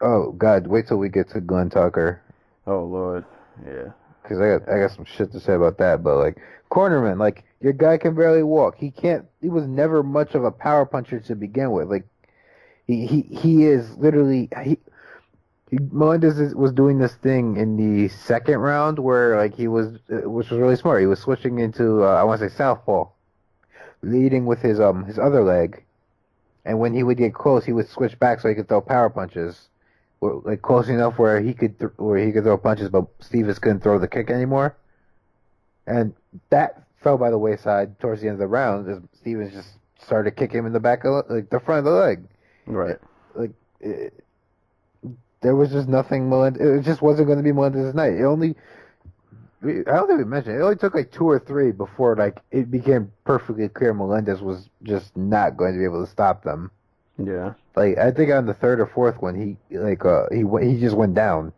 oh God, wait till we get to Glenn Tucker. Oh Lord, yeah. Cause I got some shit to say about that. But like, cornerman, like your guy can barely walk. He was never much of a power puncher to begin with. Like, he is literally Melendez was doing this thing in the second round where like which was really smart. He was switching into I want to say southpaw, leading with his other leg, and when he would get close, he would switch back so he could throw power punches, like close enough where he could throw punches, but Stevens couldn't throw the kick anymore, and that fell by the wayside towards the end of the round as Stevens just started kicking him in the back of like the front of the leg. Right. There was just nothing Melendez. It just wasn't going to be Melendez's night. I don't think we mentioned it. It only took like 2 or 3 before like it became perfectly clear Melendez was just not going to be able to stop them. Yeah. Like I think on the 3rd or 4th one he just went down.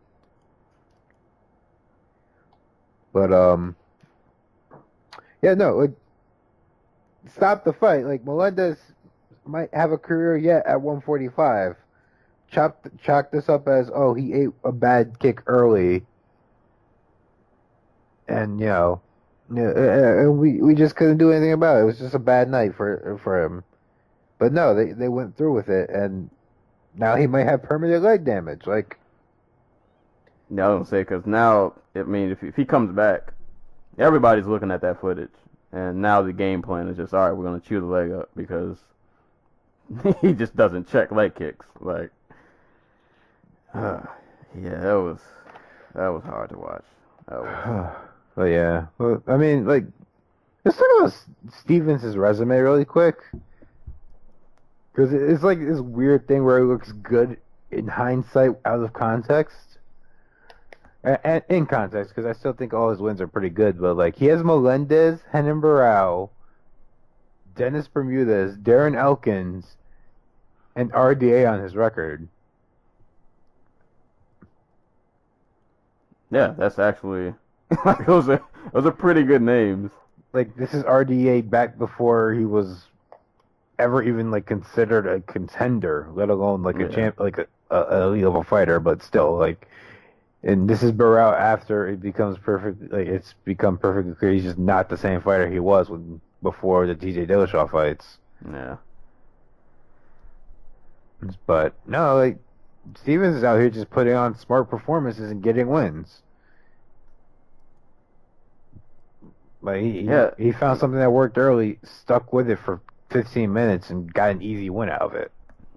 But yeah, no, like stop the fight. Like Melendez might have a career yet at 145. Chalk this up as he ate a bad kick early, and we just couldn't do anything about it. It was just a bad night for him. But no, they went through with it, and now he might have permanent leg damage. Like, no, I don't say because now if he comes back, everybody's looking at that footage, and now the game plan is just all right. We're gonna chew the leg up because he just doesn't check leg kicks like. Yeah, that was hard to watch. But yeah, well, I mean, like, let's talk about Stevens' resume really quick, because it's like this weird thing where he looks good in hindsight, out of context, and in context, because I still think all his wins are pretty good. But like, he has Melendez, Renan Barão, Dennis Bermudez, Darren Elkins, and RDA on his record. Yeah, that's actually like those are pretty good names. Like this is RDA back before he was ever even like considered a contender, let alone like a champ, like a elite level fighter. But still, like, and this is Barão after it becomes perfect. Like it's become perfectly clear he's just not the same fighter he was before the TJ Dillashaw fights. Yeah. But no, like. Stevens is out here just putting on smart performances and getting wins. Like he found something that worked early, stuck with it for 15 minutes, and got an easy win out of it.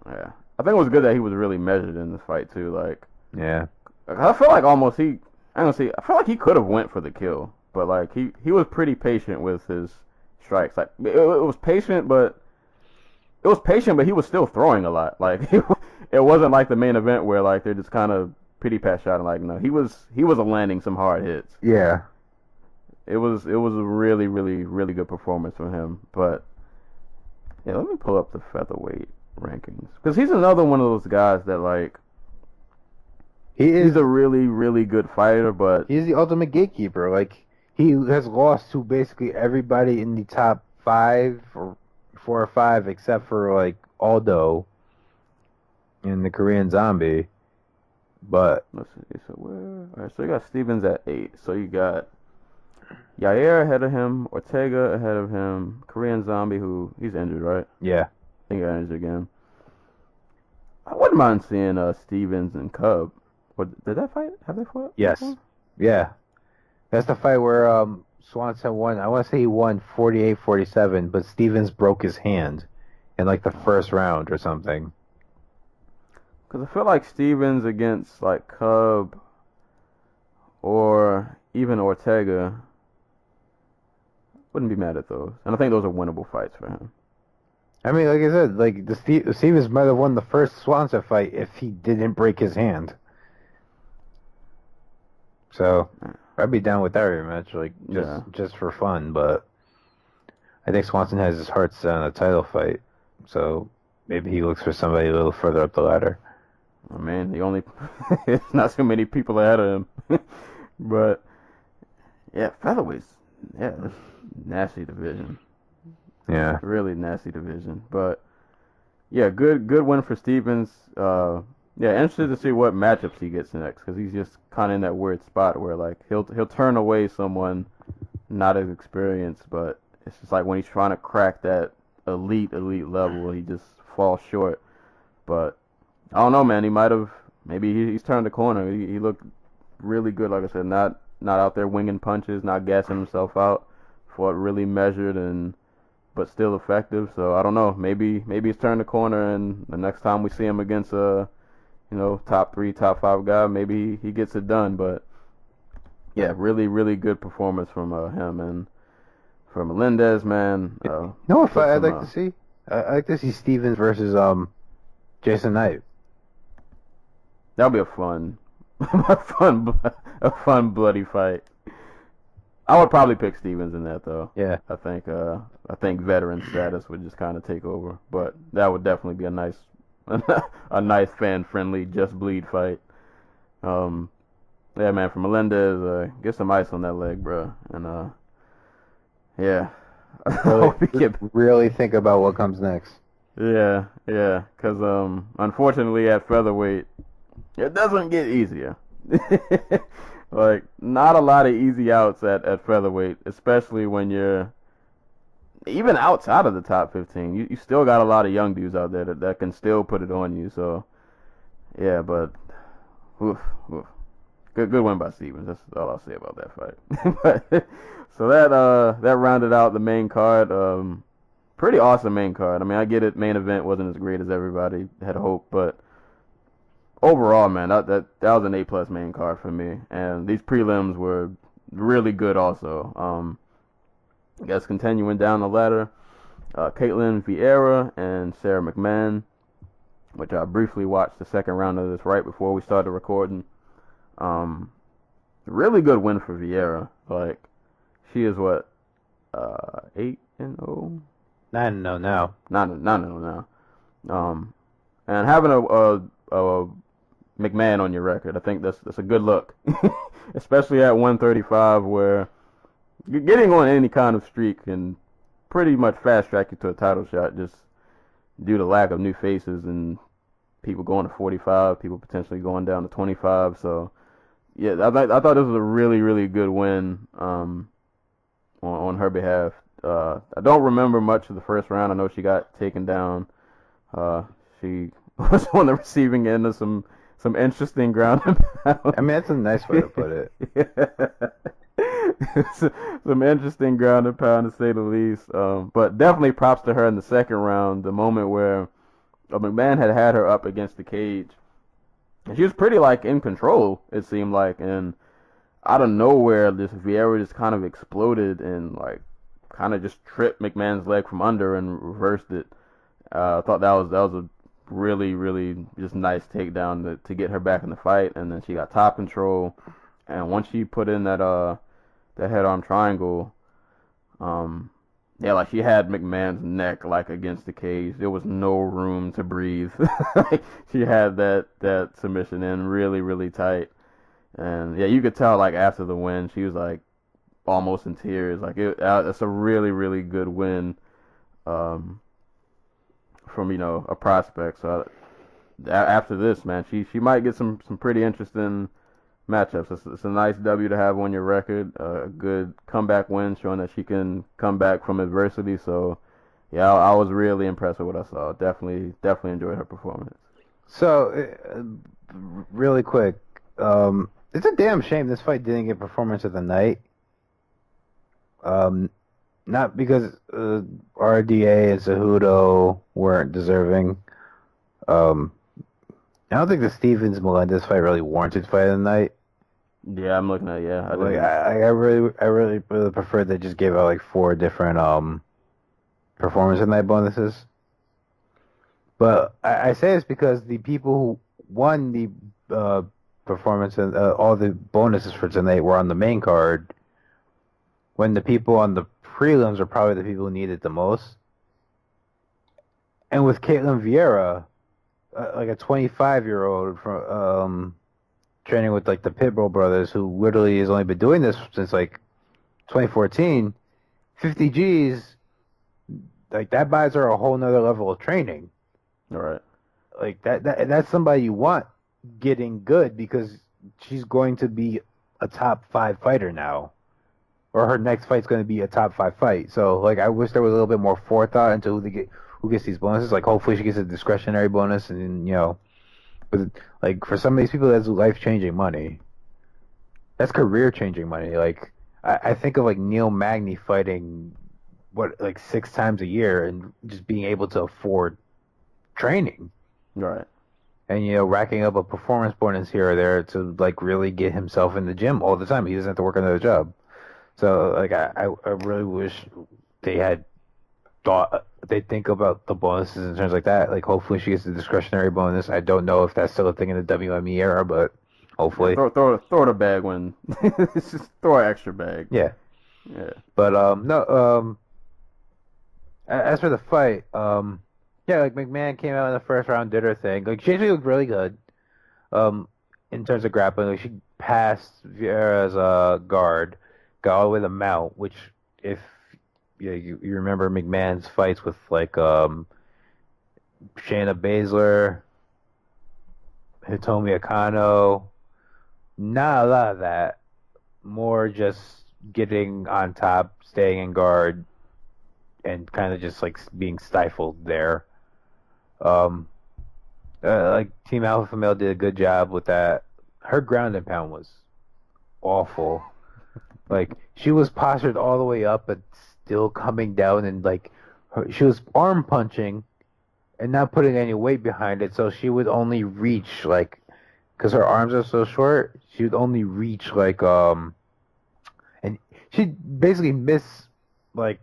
Yeah, I think it was good that he was really measured in this fight too. Like, yeah, I feel like almost I feel like he could have went for the kill, but like he was pretty patient with his strikes. Like it was patient, but he was still throwing a lot. Like it wasn't like the main event where like they're just kind of pity pat shot and like no, he was landing some hard hits. Yeah, it was a really really really good performance from him. But yeah, let me pull up the featherweight rankings because he's another one of those guys that like he's a really really good fighter, but he's the ultimate gatekeeper. Like he has lost to basically everybody in the top 5 or 4 or 5 except for like Aldo and the Korean Zombie. But let's see. So all right, so you got Stevens at 8. So you got Yair ahead of him, Ortega ahead of him, Korean Zombie who he's injured, right? Yeah. I think he got injured again. I wouldn't mind seeing Stevens and Cub. Did that fight? Have they fought? Yes. Yeah. That's the fight where Swanson won. I want to say he won 48-47, but Stevens broke his hand in like the first round or something. Because I feel like Stevens against like Cub or even Ortega, wouldn't be mad at those. And I think those are winnable fights for him. I mean, like I said, like Stevens might have won the first Swanson fight if he didn't break his hand. So I'd be down with that rematch, like just for fun. But I think Swanson has his heart set on a title fight, so maybe he looks for somebody a little further up the ladder. I mean, it's not so many people ahead of him. But yeah, featherweights, that's nasty division. Yeah, really nasty division. But yeah, good win for Stevens. Interested to see what matchups he gets next because he's just kind of in that weird spot where like he'll turn away someone not as experienced, but it's just like when he's trying to crack that elite level, he just falls short. But I don't know, man. He might have maybe he's turned the corner. He looked really good, like I said, not out there winging punches, not gassing himself out. Fought really measured but still effective. So I don't know. Maybe he's turned the corner, and the next time we see him against a top 3, top 5 guy, maybe he gets it done. But yeah, really, really good performance from him. And for Melendez, man. You know what fight I'd like to see? I'd like to see Stevens versus Jason Knight. That'll be a fun bloody fight. I would probably pick Stevens in that though. Yeah. I think veteran status would just kind of take over, but that would definitely be a nice fan friendly just bleed fight. Yeah, man, for Melendez, get some ice on that leg, bro, and yeah. Really think about what comes next. Yeah, because unfortunately at featherweight, it doesn't get easier. Like, not a lot of easy outs at featherweight, especially when you're even outside of the top 15. You still got a lot of young dudes out there that can still put it on you. So, yeah, but oof. Good win by Stevens. That's all I'll say about that fight. So that rounded out the main card. Pretty awesome main card. I mean, I get it. Main event wasn't as great as everybody had hoped, but overall, man, that was an A+ main card for me. And these prelims were really good also. I guess continuing down the ladder, Caitlin Vieira and Sarah McMahon, which I briefly watched the second round of this right before we started recording. Really good win for Vieira. Like, she is what, 8-0? 9-0 now. 9-0 now. And having a McMahon on your record, I think that's a good look, especially at 135, where getting on any kind of streak can pretty much fast track you to a title shot, just due to lack of new faces and people going to 45, people potentially going down to 25. So yeah, I thought this was a really, really good win on her behalf. I don't remember much of the first round. I know she got taken down. She was on the receiving end of some interesting ground and pound. I mean, that's a nice way to put it. Yeah. Some interesting ground and pound, to say the least. But definitely props to her in the second round. The moment where McMahon had her up against the cage, and she was pretty in control, it seemed like. And out of nowhere, this Vieira just kind of exploded and kind of just tripped McMahon's leg from under and reversed it. I thought that was a really, really just nice takedown to get her back in the fight. And then she got top control. And once she put in that head-arm triangle, she had McMahon's neck against the cage. There was no room to breathe. She had that submission in really, really tight. And yeah, you could tell after the win, she was almost in tears. It's a really, really good win. From a prospect. So after this, man, she might get some pretty interesting matchups. It's a nice W to have on your record. A good comeback win, showing that she can come back from adversity. So yeah, I was really impressed with what I saw. Definitely enjoyed her performance. So really quick, it's a damn shame this fight didn't get performance of the night. Not because RDA and Cejudo weren't deserving. I don't think the Stevens-Melendez fight really warranted fight of the night. Yeah, I'm looking at it, yeah. I really preferred they just gave out 4 different performance of the night bonuses. But I say this because the people who won the performance and all the bonuses for tonight were on the main card, when the people on the prelims are probably the people who need it the most. And with Caitlin Vieira, a 25-year-old from training with the Pitbull brothers, who literally has only been doing this since 2014, 50 G's, that buys her a whole nother level of training. All right. That's somebody you want getting good, because she's going to be a top 5 fighter now. Or her next fight's going to be a top 5 fight. So, I wish there was a little bit more forethought into who gets these bonuses. Hopefully she gets a discretionary bonus, and But like for some of these people, that's life-changing money. That's career-changing money. Like I think of like Neil Magny fighting like 6 times a year and just being able to afford training. Right. And racking up a performance bonus here or there to like really get himself in the gym all the time. He doesn't have to work another job. So like I really wish they had thought they think about the bonuses in terms like that. Like hopefully she gets a discretionary bonus. I don't know if that's still a thing in the WME era, but hopefully. Yeah, throw it a bag when just throw an extra bag. Yeah. Yeah. But no as for the fight, yeah, like McMahon came out in the first round, did her thing. Like she actually looked really good. In terms of grappling, like she passed Vieira's guard, got all the way to the mount, which if you remember McMahon's fights with like Shayna Baszler, Hitomi Akano, not a lot of that. More just getting on top, staying in guard, and kind of just like being stifled there. Like Team Alpha Male did a good job with that. Her ground and pound was awful. Like she was postured all the way up, but still coming down, and like she was arm punching and not putting any weight behind it. So she would only reach like, because her arms are so short, she would only reach like and she'd basically miss like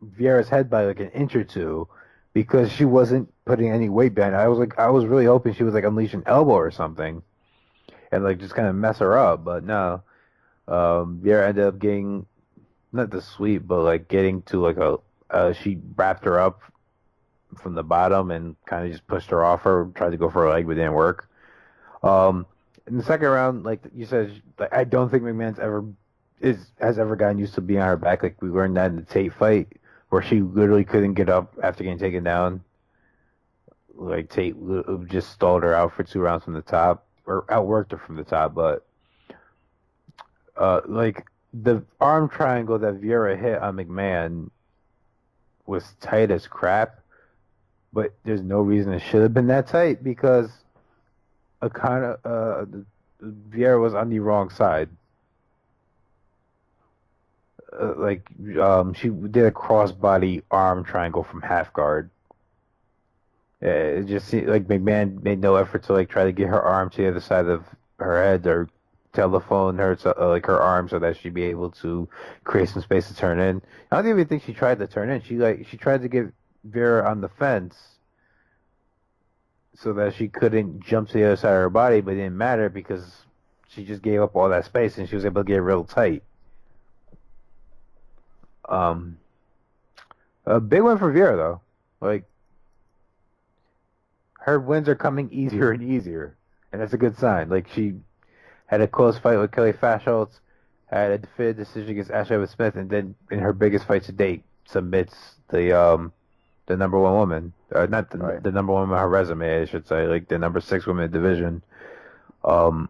Vieira's head by like an inch or two because she wasn't putting any weight behind it. I was really hoping she was like unleash an elbow or something and like just kind of mess her up, but no. Vieira ended up getting not the sweep, but like getting to like she wrapped her up from the bottom and kind of just pushed her off her, tried to go for her leg, but didn't work. In the second round, like you said, like, I don't think McMahon's has ever gotten used to being on her back. Like we learned that in the Tate fight, where she literally couldn't get up after getting taken down. Like Tate just stalled her out for 2 rounds from the top, or outworked her from the top. But like the arm triangle that Vieira hit on McMahon was tight as crap. But there's no reason it should have been that tight because Vieira was on the wrong side. She did a crossbody arm triangle from half guard. It just seemed like McMahon made no effort to like try to get her arm to the other side of her head or telephone her to, like her arm so that she'd be able to create some space to turn in. I don't even think she tried to turn in. She tried to get Vieira on the fence so that she couldn't jump to the other side of her body, but it didn't matter because she just gave up all that space and she was able to get real tight. A big win for Vieira though. Like her wins are coming easier and easier, and that's a good sign. Like she had a close fight with Kelly Fashholtz, had a definitive decision against Ashley Evans Smith, and then in her biggest fight to date submits the number one woman, not the number one on her resume, I should say, like the number 6 woman in the division. And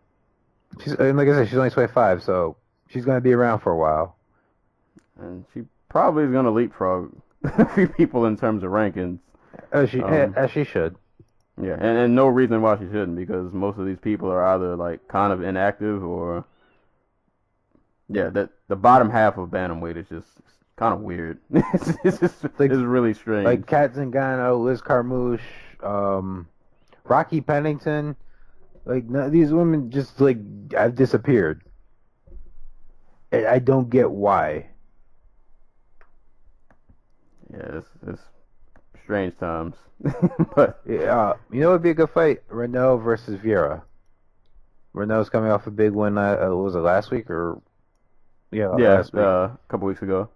like I said, she's only 25, so she's gonna be around for a while. And she probably is gonna leapfrog a few people in terms of rankings. As she should. Yeah, and no reason why she shouldn't, because most of these people are either like kind of inactive or that the bottom half of bantamweight is just kind of weird. It's really strange. Like Kat Zingano, Liz Carmouche, Rocky Pennington, like these women just like have disappeared. I don't get why. Yeah, it's strange times. But you know what would be a good fight? Renault versus Vieira. Renault's coming off a big win. Was it last week or? Yeah, last week. A couple weeks ago.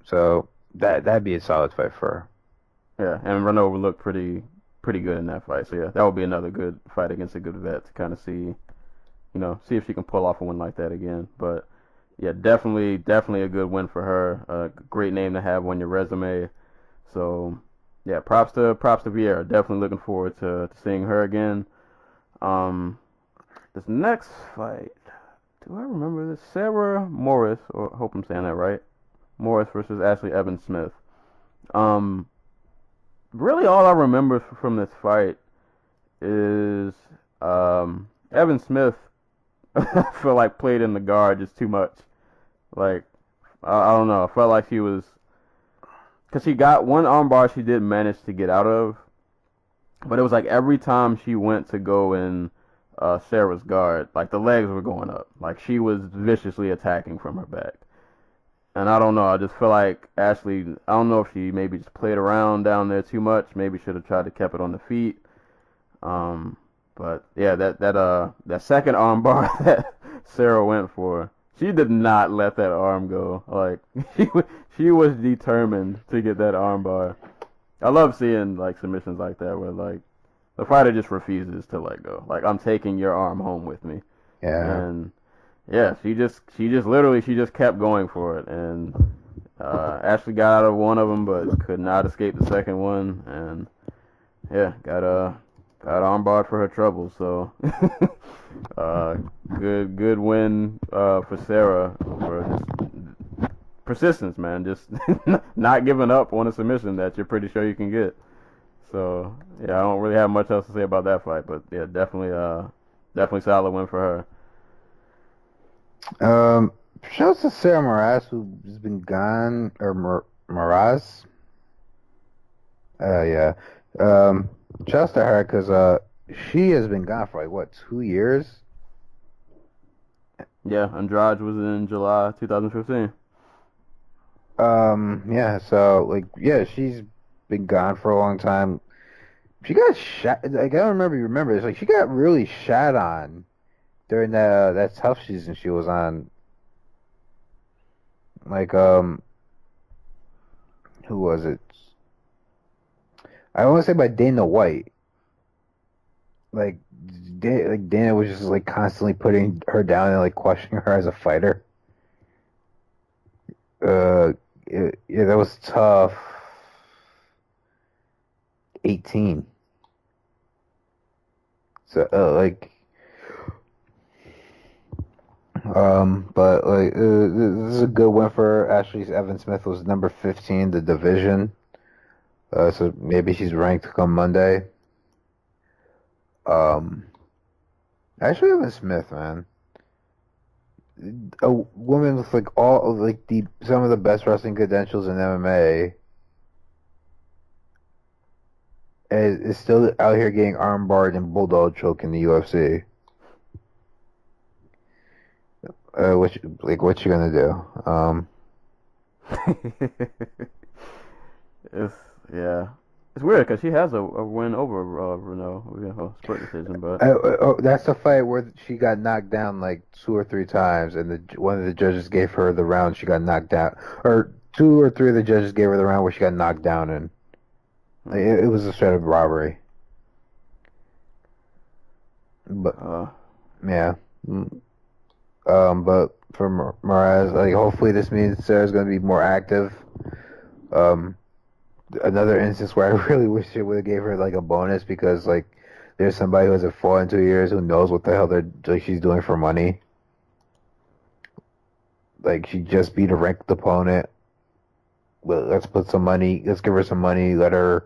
So that'd be a solid fight for her. Yeah, and Renault would look pretty good in that fight. So yeah, that would be another good fight against a good vet to kind of see if she can pull off a win like that again. But yeah, definitely a good win for her. A great name to have on your resume. So yeah, props to Vieira. Definitely looking forward to seeing her again. This next fight, do I remember this? Sarah Morris, or I hope I'm saying that right. Morris versus Ashley Evans Smith. Really all I remember from this fight is Evan Smith, I feel like played in the guard just too much. Like, I don't know. I felt like she was, because she got one armbar she did manage to get out of, but it was like every time she went to go in Sarah's guard, like the legs were going up. Like she was viciously attacking from her back. And I don't know. I just feel like Ashley, I don't know if she maybe just played around down there too much. Maybe should have tried to keep it on the feet. But yeah, that second arm bar that Sarah went for, she did not let that arm go. Like she was determined to get that arm bar. I love seeing like submissions like that where like the fighter just refuses to let go. Like, I'm taking your arm home with me. Yeah. And yeah, she just literally kept going for it, and Ashley got out of one of them, but could not escape the second one, and yeah, got armbarred for her trouble. So good win for Sarah for just persistence, man. Just not giving up on a submission that you're pretty sure you can get. So yeah, I don't really have much else to say about that fight, but yeah, definitely solid win for her. Shouts to Sarah Moraz, who's been gone, or Moraz. Yeah. Shouts to her because she has been gone for like what, 2 years? Yeah, Andrade was in July 2015. Yeah. So like, yeah, she's been gone for a long time. She got shot. Like, I don't remember. It's like she got really shot on during that tough season she was on. Like, who was it? I want to say by Dana White. Like, Dana was just like constantly putting her down and like questioning her as a fighter. Yeah, that was tough. 18. So but like this is a good win for Ashley. Evan Smith was number 15 the division. So maybe she's ranked come Monday. Actually, Evan Smith, man, a woman with like all like some of the best wrestling credentials in MMA. Is still out here getting armbarred and bulldog choke in the UFC. What you gonna do? It's weird because she has a win over Renault, split decision, but that's a fight where she got knocked down like 2 or 3 times, and one of the judges gave her the round she got knocked down, or 2 or 3 of the judges gave her the round where she got knocked down in. It was a straight up robbery. But yeah. But for Moraz, like, hopefully this means Sarah's going to be more active. Another instance where I really wish they would have gave her like a bonus, because like there's somebody who hasn't fought in 2 years who knows what the hell she's doing for money. Like, she just beat a ranked opponent. Well, let's give her some money, let her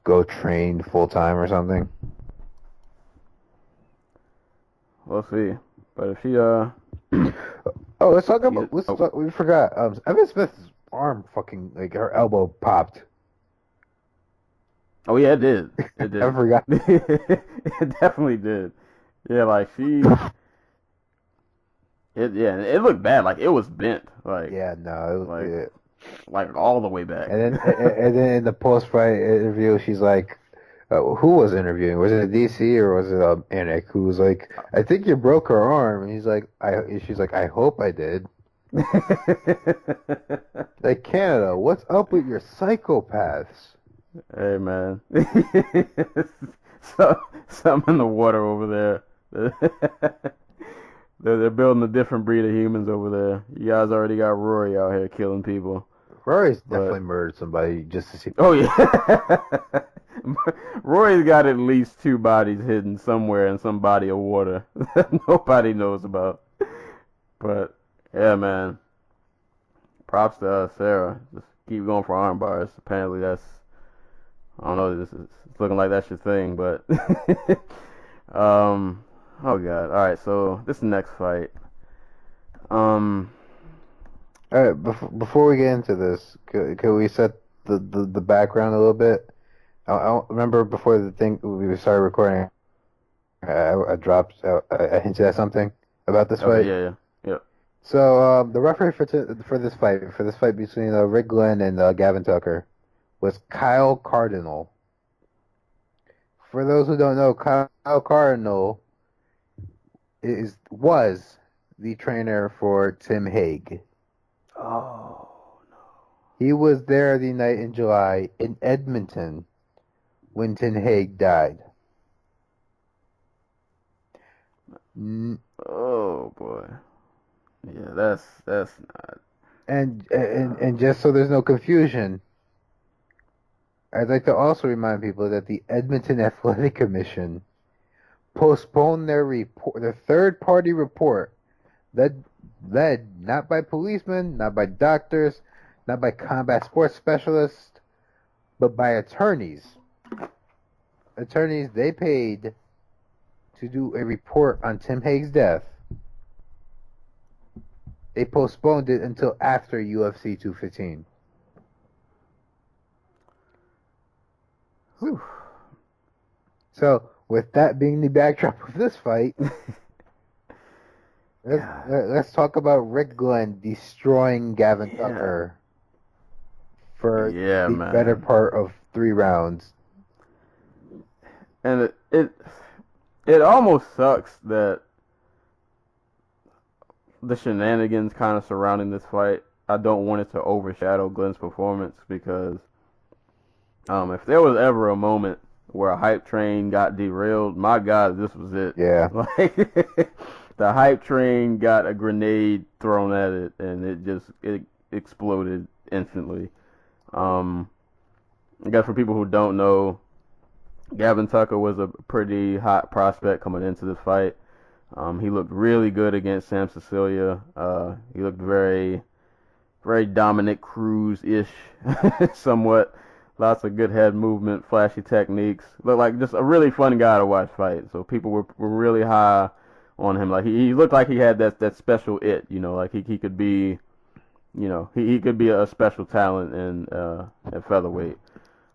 go train full time or something. We'll see. But if she let's talk about we forgot. Evan Smith's arm fucking, like, her elbow popped. Oh yeah, it did. It did. I forgot. It definitely did. Yeah, like it looked bad. Like, it was bent. Like, yeah, no, it was like all the way back. And then in the post-fight interview, she's like, who was interviewing? Was it DC or was it Anik? Who was like, I think you broke her arm. And she's like, I hope I did. Like, Canada, what's up with your psychopaths? Hey, man. Something in the water over there. They're building a different breed of humans over there. You guys already got Rory out here killing people. Rory's definitely murdered somebody just to see. Oh yeah. Rory's got at least 2 bodies hidden somewhere in some body of water that nobody knows about. But yeah, man. Props to Sarah. Just keep going for arm bars. Apparently that's, I don't know, it's looking like that's your thing, but Oh god. All right. So this next fight. All right, before we get into this, could we set the background a little bit? I remember before the thing we started recording, I dropped, I hinted at something about this fight. Okay. Yeah. So the referee for this fight between Rick Glenn and Gavin Tucker was Kyle Cardinal. For those who don't know, Kyle Cardinal was the trainer for Tim Hague. Oh no. He was there the night in July in Edmonton when Tim Hague died. Oh boy. Yeah, that's not. And just so there's no confusion, I'd like to also remind people that the Edmonton Athletic Commission postponed their third-party report, led not by policemen, not by doctors, not by combat sports specialists, but by attorneys. Attorneys they paid to do a report on Tim Hague's death. They postponed it until after UFC 215. Whew. So, with that being the backdrop of this fight, let's talk about Rick Glenn destroying Gavin Tucker for the better part of 3 rounds. And it almost sucks that the shenanigans kind of surrounding this fight, I don't want it to overshadow Glenn's performance, because if there was ever a moment where a hype train got derailed, my God, this was it. Yeah. Like, the hype train got a grenade thrown at it, and it exploded instantly. I guess for people who don't know, Gavin Tucker was a pretty hot prospect coming into this fight. He looked really good against Sam Cecilia. He looked very, very Dominic Cruz-ish, somewhat. Lots of good head movement, flashy techniques. Looked like just a really fun guy to watch fight. So people were really high on him. Like he looked like he had that special it. Like he could be, he could be a special talent at featherweight.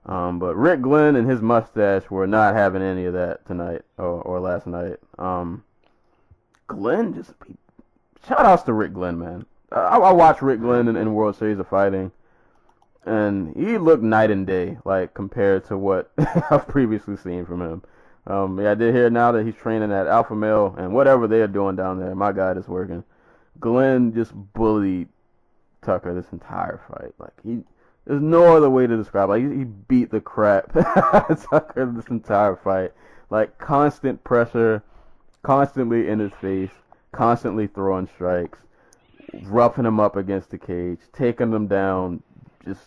But Rick Glenn and his mustache were not having any of that tonight or last night. Glenn shout outs to Rick Glenn, man. I watched Rick Glenn in World Series of Fighting, and he looked night and day, like, compared to what I've previously seen from him. I did hear now that he's training at Alpha Male, and whatever they're doing down there, my God, is working. Glenn just bullied Tucker this entire fight. Like, there's no other way to describe it. Like, he beat the crap out of Tucker this entire fight. Like, constant pressure, constantly in his face, constantly throwing strikes, roughing him up against the cage, taking him down, just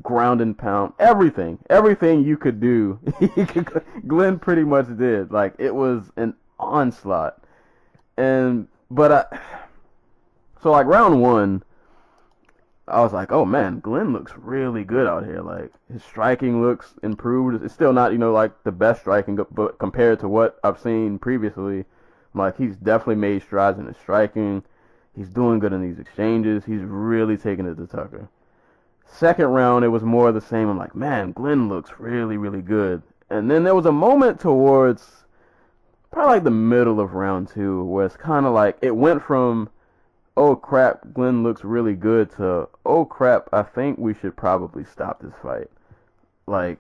ground and pound, everything you could do, Glenn pretty much did. Like, it was an onslaught. So like round 1, I was like, oh man, Glenn looks really good out here. Like, his striking looks improved. It's still not, like the best striking, but compared to what I've seen previously, like, he's definitely made strides in his striking. He's doing good in these exchanges. He's really taking it to Tucker. Second round, it was more of the same. I'm like, man, Glenn looks really, really good. And then there was a moment towards probably like the middle of round 2 where it's kind of like it went from, oh crap, Glenn looks really good, to, oh crap, I think we should probably stop this fight. Like,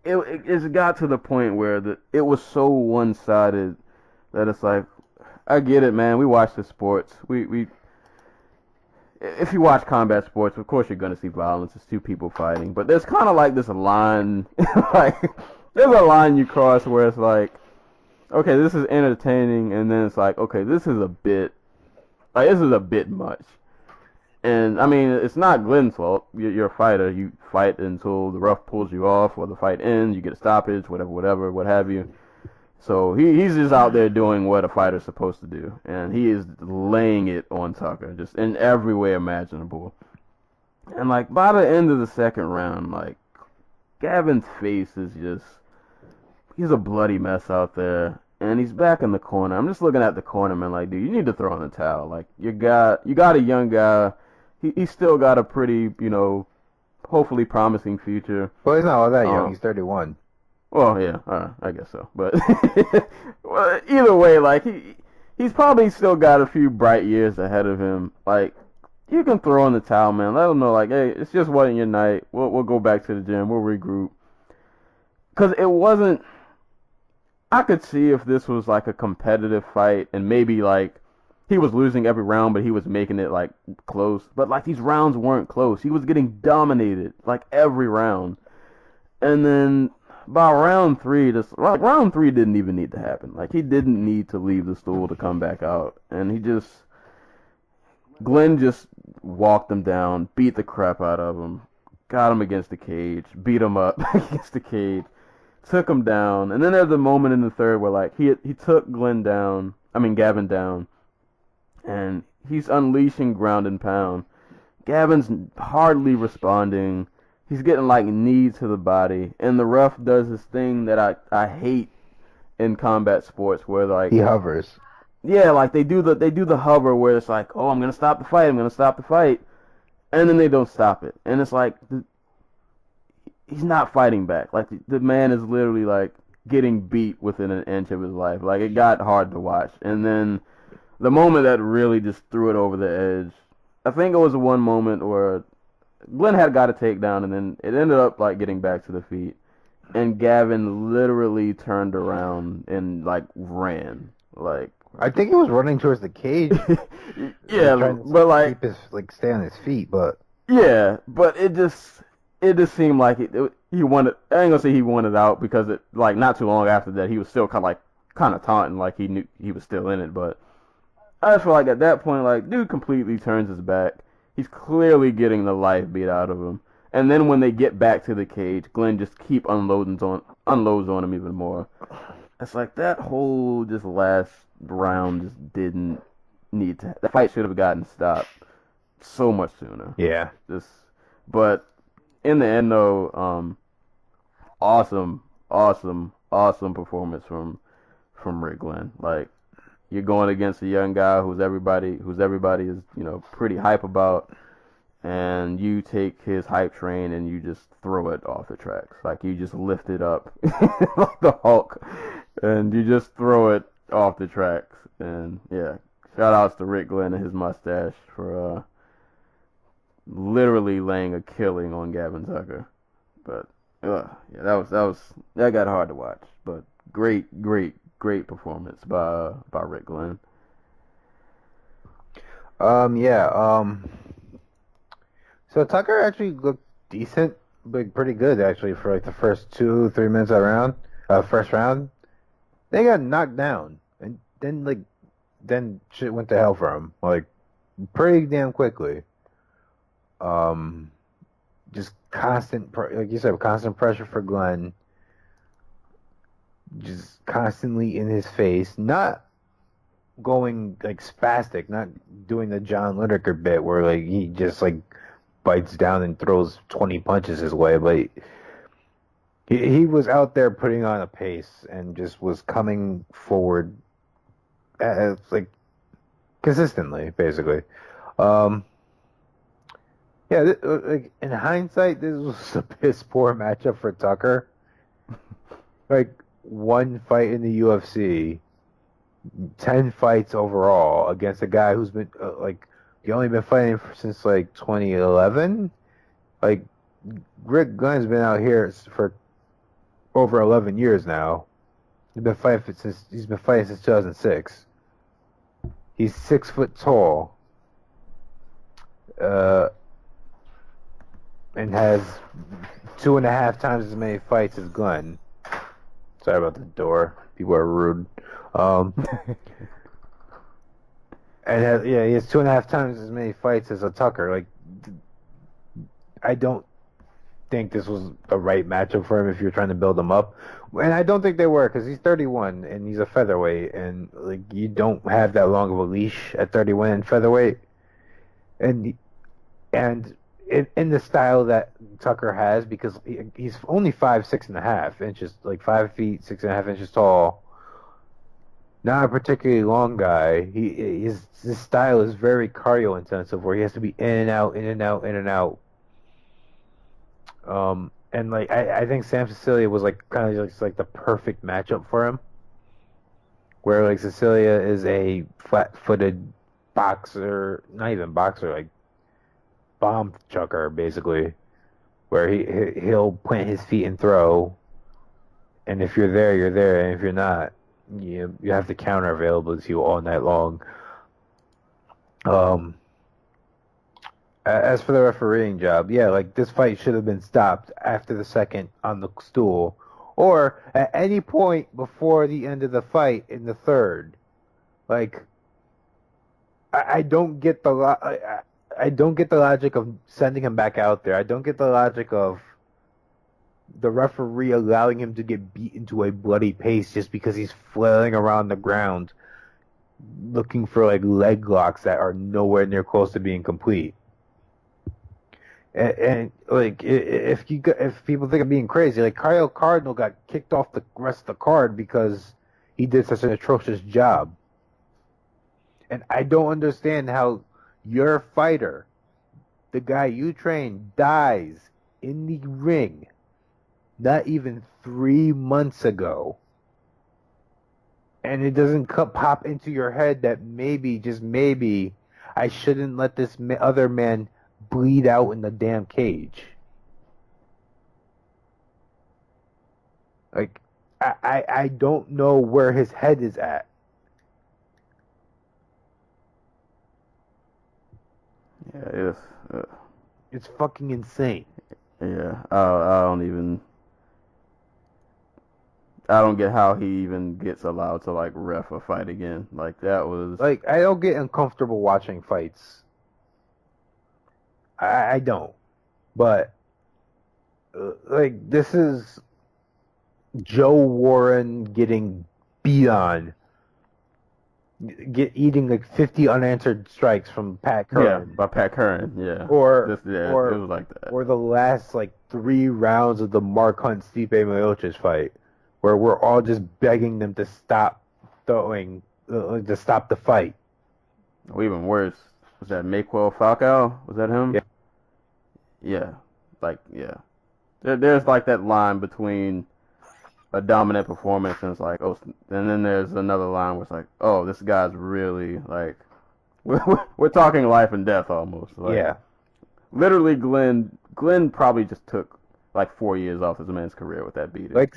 it got to the point where it was so one-sided that it's like, I get it, man. We watch the sports. If you watch combat sports, of course you're going to see violence. It's 2 people fighting. But there's kind of like this line, like, there's a line you cross where it's like, okay, this is entertaining, and then it's like, okay, this is a bit much. And, I mean, it's not Glenn's fault. You're a fighter. You fight until the ref pulls you off, or the fight ends, you get a stoppage, whatever, what have you. So he's just out there doing what a fighter's supposed to do. And he is laying it on Tucker, just in every way imaginable. And, like, by the end of the second round, like, Gavin's face is just, he's a bloody mess out there, and he's back in the corner. I'm just looking at the corner, man. Like, dude, you need to throw in the towel. Like, you got a young guy. He's still got a pretty, hopefully promising future. Well, he's not all that young. He's 31. Well, yeah, I guess so. But well, either way, like he's probably still got a few bright years ahead of him. Like, you can throw in the towel, man. Let him know, like, hey, it's just wasn't your night. We'll go back to the gym. We'll regroup. Because it wasn't. I could see if this was like a competitive fight, and maybe like he was losing every round, but he was making it like close. But like these rounds weren't close. He was getting dominated like every round. And then by round 3, round 3 didn't even need to happen. Like, he didn't need to leave the stool to come back out. And Glenn just walked him down, beat the crap out of him, got him against the cage, beat him up against the cage, took him down. And then there's a moment in the third where, like, he took Gavin down, and he's unleashing ground and pound. Gavin's hardly responding. He's getting like knee to the body, and the ref does this thing that I hate in combat sports, where like he hovers. Yeah, like they do the hover where it's like, oh, I'm gonna stop the fight, and then they don't stop it, and it's like he's not fighting back. Like the man is literally like getting beat within an inch of his life. Like, it got hard to watch, and then the moment that really just threw it over the edge, I think it was the one moment where Glenn had got a takedown, and then it ended up like getting back to the feet, and Gavin literally turned around and like ran. Like, I think he was running towards the cage. Yeah, but like keep his stay on his feet, but yeah, but it just seemed like he wanted. I ain't gonna say he wanted out, because it like not too long after that he was still kind of taunting, like he knew he was still in it. But I just feel like at that point, like, dude completely turns his back. He's clearly getting the life beat out of him. And then when they get back to the cage, Glenn just unloads on him even more. It's like that whole just last round just didn't need to. The fight should have gotten stopped so much sooner. Yeah. But in the end, though, awesome performance from Rick Glenn. Like, you're going against a young guy who's everybody is, pretty hype about, and you take his hype train and you just throw it off the tracks. Like, you just lift it up like the Hulk, and you just throw it off the tracks. And yeah, shout outs to Rick Glenn and his mustache for literally laying a killing on Gavin Tucker. But yeah, that got hard to watch. But great performance by Rick Glenn. So Tucker actually looked decent, like pretty good actually for like the first 2-3 minutes of the round, first round. They got knocked down, and then shit went to hell for him, like pretty damn quickly. Just constant, like you said, constant pressure for Glenn. Just constantly in his face, not going like spastic, not doing the John Lineker bit where like he just like bites down and throws 20 punches his way, but he was out there putting on a pace and just was coming forward like consistently, basically. Like in hindsight, this was a piss poor matchup for Tucker. Like, one fight in the UFC, 10 fights overall against a guy who's been he only been fighting since like 2011. Like, Rick Glenn's been out here for over 11 years now. He's been fighting since 2006. He's 6 foot tall, and has 2.5 times as many fights as Glenn. Sorry about the door. People are rude. And he has 2.5 times as many fights as a Tucker. Like, I don't think this was a right matchup for him if you're trying to build him up. And I don't think they were, because he's 31 and he's a featherweight, and like, you don't have that long of a leash at 31 in featherweight. And in the style that Tucker has, because he's only 5'6.5" like 5 feet 6.5 inches tall. Not a particularly long guy. His style is very cardio intensive, where he has to be in and out, in and out, in and out. And like I think Sam Cecilia was like kind of just like the perfect matchup for him. Where like Cecilia is a flat-footed boxer, not even boxer, like bomb chucker basically, where he'll plant his feet and throw, and if you're there, you're there, and if you're not, you have the counter available to you all night long. As for the refereeing job, yeah, like this fight should have been stopped after the second on the stool, or at any point before the end of the fight in the third. Like, I don't get I don't get the logic of sending him back out there. I don't get the logic of the referee allowing him to get beaten to a bloody pace just because he's flailing around the ground looking for like leg locks that are nowhere near close to being complete. And like, if people think I'm being crazy, like Kyle Cardinal got kicked off the rest of the card because he did such an atrocious job. And I don't understand how your fighter, the guy you train, dies in the ring not even 3 months ago. And it doesn't pop into your head that maybe, just maybe, I shouldn't let this other man bleed out in the damn cage. Like, I don't know where his head is at. Yeah, It's fucking insane. Yeah, I don't get how he even gets allowed to like ref a fight again. Like that was like, I don't get uncomfortable watching fights. I don't. But like, this is Joe Warren getting beat on, eating like 50 unanswered strikes from Pat Curran. Yeah, by Pat Curran. Yeah, or it was like that. Or the last like 3 rounds of the Mark Hunt Stipe Miocic fight, where we're all just begging them to stop throwing, to stop the fight. Or even worse, was that Mayquel Falcao? Was that him? Yeah. Yeah. Like, yeah. There's like that line between a dominant performance and it's like, oh, and then there's another line where it's like, oh, this guy's really like, we're talking life and death almost. Like, yeah. Literally, Glenn probably just took like 4 years off his man's career with that beating. Like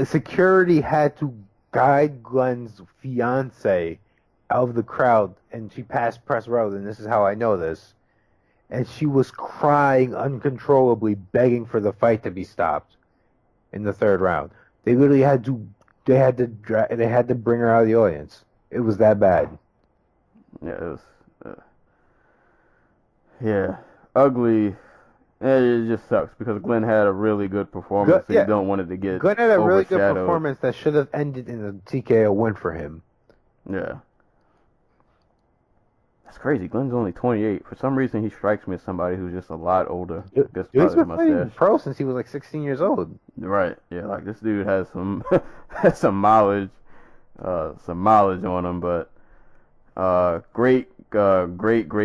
security had to guide Glenn's fiance out of the crowd, and she passed press road, and this is how I know this. And she was crying uncontrollably, begging for the fight to be stopped in the third round. They literally had to bring her out of the audience. It was that bad. Yeah, it was. Yeah, ugly. It just sucks because Glenn had a really good performance. You don't want it to get Glenn had a really good overshadowed. performance that should have ended in a TKO win for him. Yeah. That's crazy. Glenn's only 28. For some reason, he strikes me as somebody who's just a lot older. He's been fighting pro since he was like 16 years old. Right. Yeah. Like this dude has some has some mileage on him. But great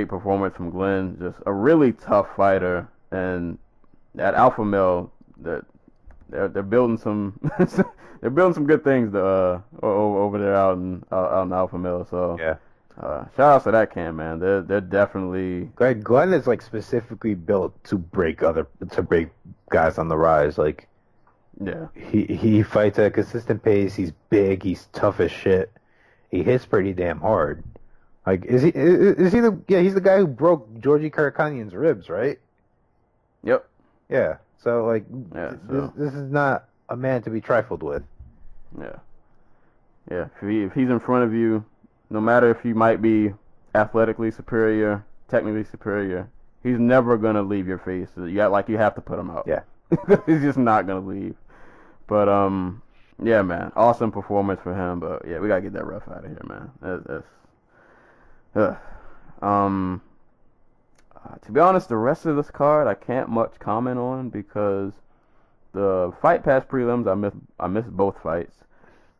performance from Glenn. Just a really tough fighter. And at Alpha Male, they're building some they're building some good things over there out in Alpha Male. So yeah. Shout out to that camp, man. They're definitely. Glenn is like specifically built to break guys on the rise. Like, yeah, he fights at a consistent pace. He's big. He's tough as shit. He hits pretty damn hard. Like, is he he's the guy who broke Georgie Karakhanyan's ribs, right? Yep. Yeah. So like, so. This is not a man to be trifled with. Yeah. Yeah. If he's in front of you, no matter if you might be athletically superior, technically superior, he's never gonna leave your face. You have to put him out. Yeah. He's just not gonna leave. But yeah, man, awesome performance for him. But yeah, we gotta get that ref out of here, man. To be honest, the rest of this card I can't much comment on because the Fight Pass prelims I missed both fights.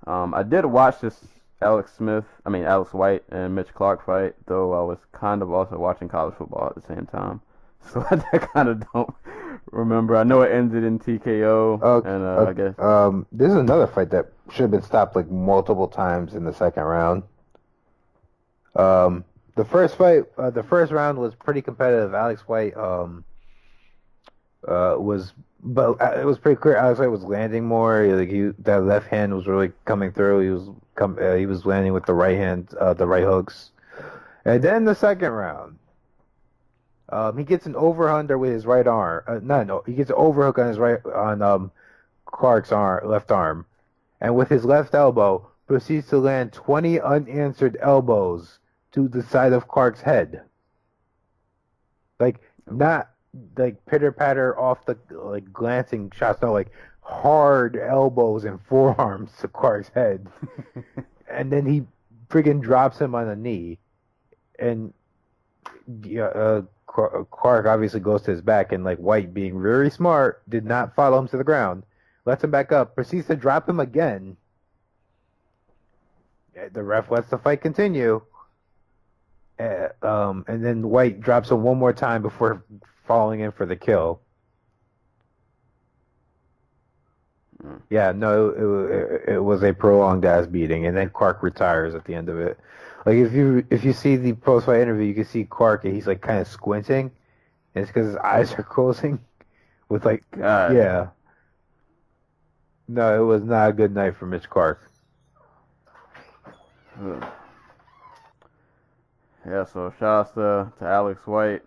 I did watch this Alex White and Mitch Clark fight, though I was kind of also watching college football at the same time. So I kind of don't remember. I know it ended in TKO, I guess. This is another fight that should have been stopped like multiple times in the second round. The first round was pretty competitive. Alex White but it was pretty clear Alex White was landing more. Like that left hand was really coming through. He was landing with the right hand, the right hooks. And then the second round, he gets an overhunder with his right arm. He gets an overhook on Clark's left arm, and with his left elbow proceeds to land 20 unanswered elbows to the side of Clark's head. Like not like pitter patter off the like glancing shots, no, like hard elbows and forearms to Clark's head, and then he friggin' drops him on a knee, and Clark obviously goes to his back, and like White, being very smart, did not follow him to the ground, lets him back up, proceeds to drop him again. The ref lets the fight continue, and then White drops him one more time before falling in for the kill. Yeah, no, it was a prolonged ass beating, and then Clark retires at the end of it. Like if you see the post-fight interview, you can see Clark, and he's like kind of squinting, and it's because his eyes are closing. With like, God. Yeah. No, it was not a good night for Mitch Clark. Yeah, so shout out to Alex White.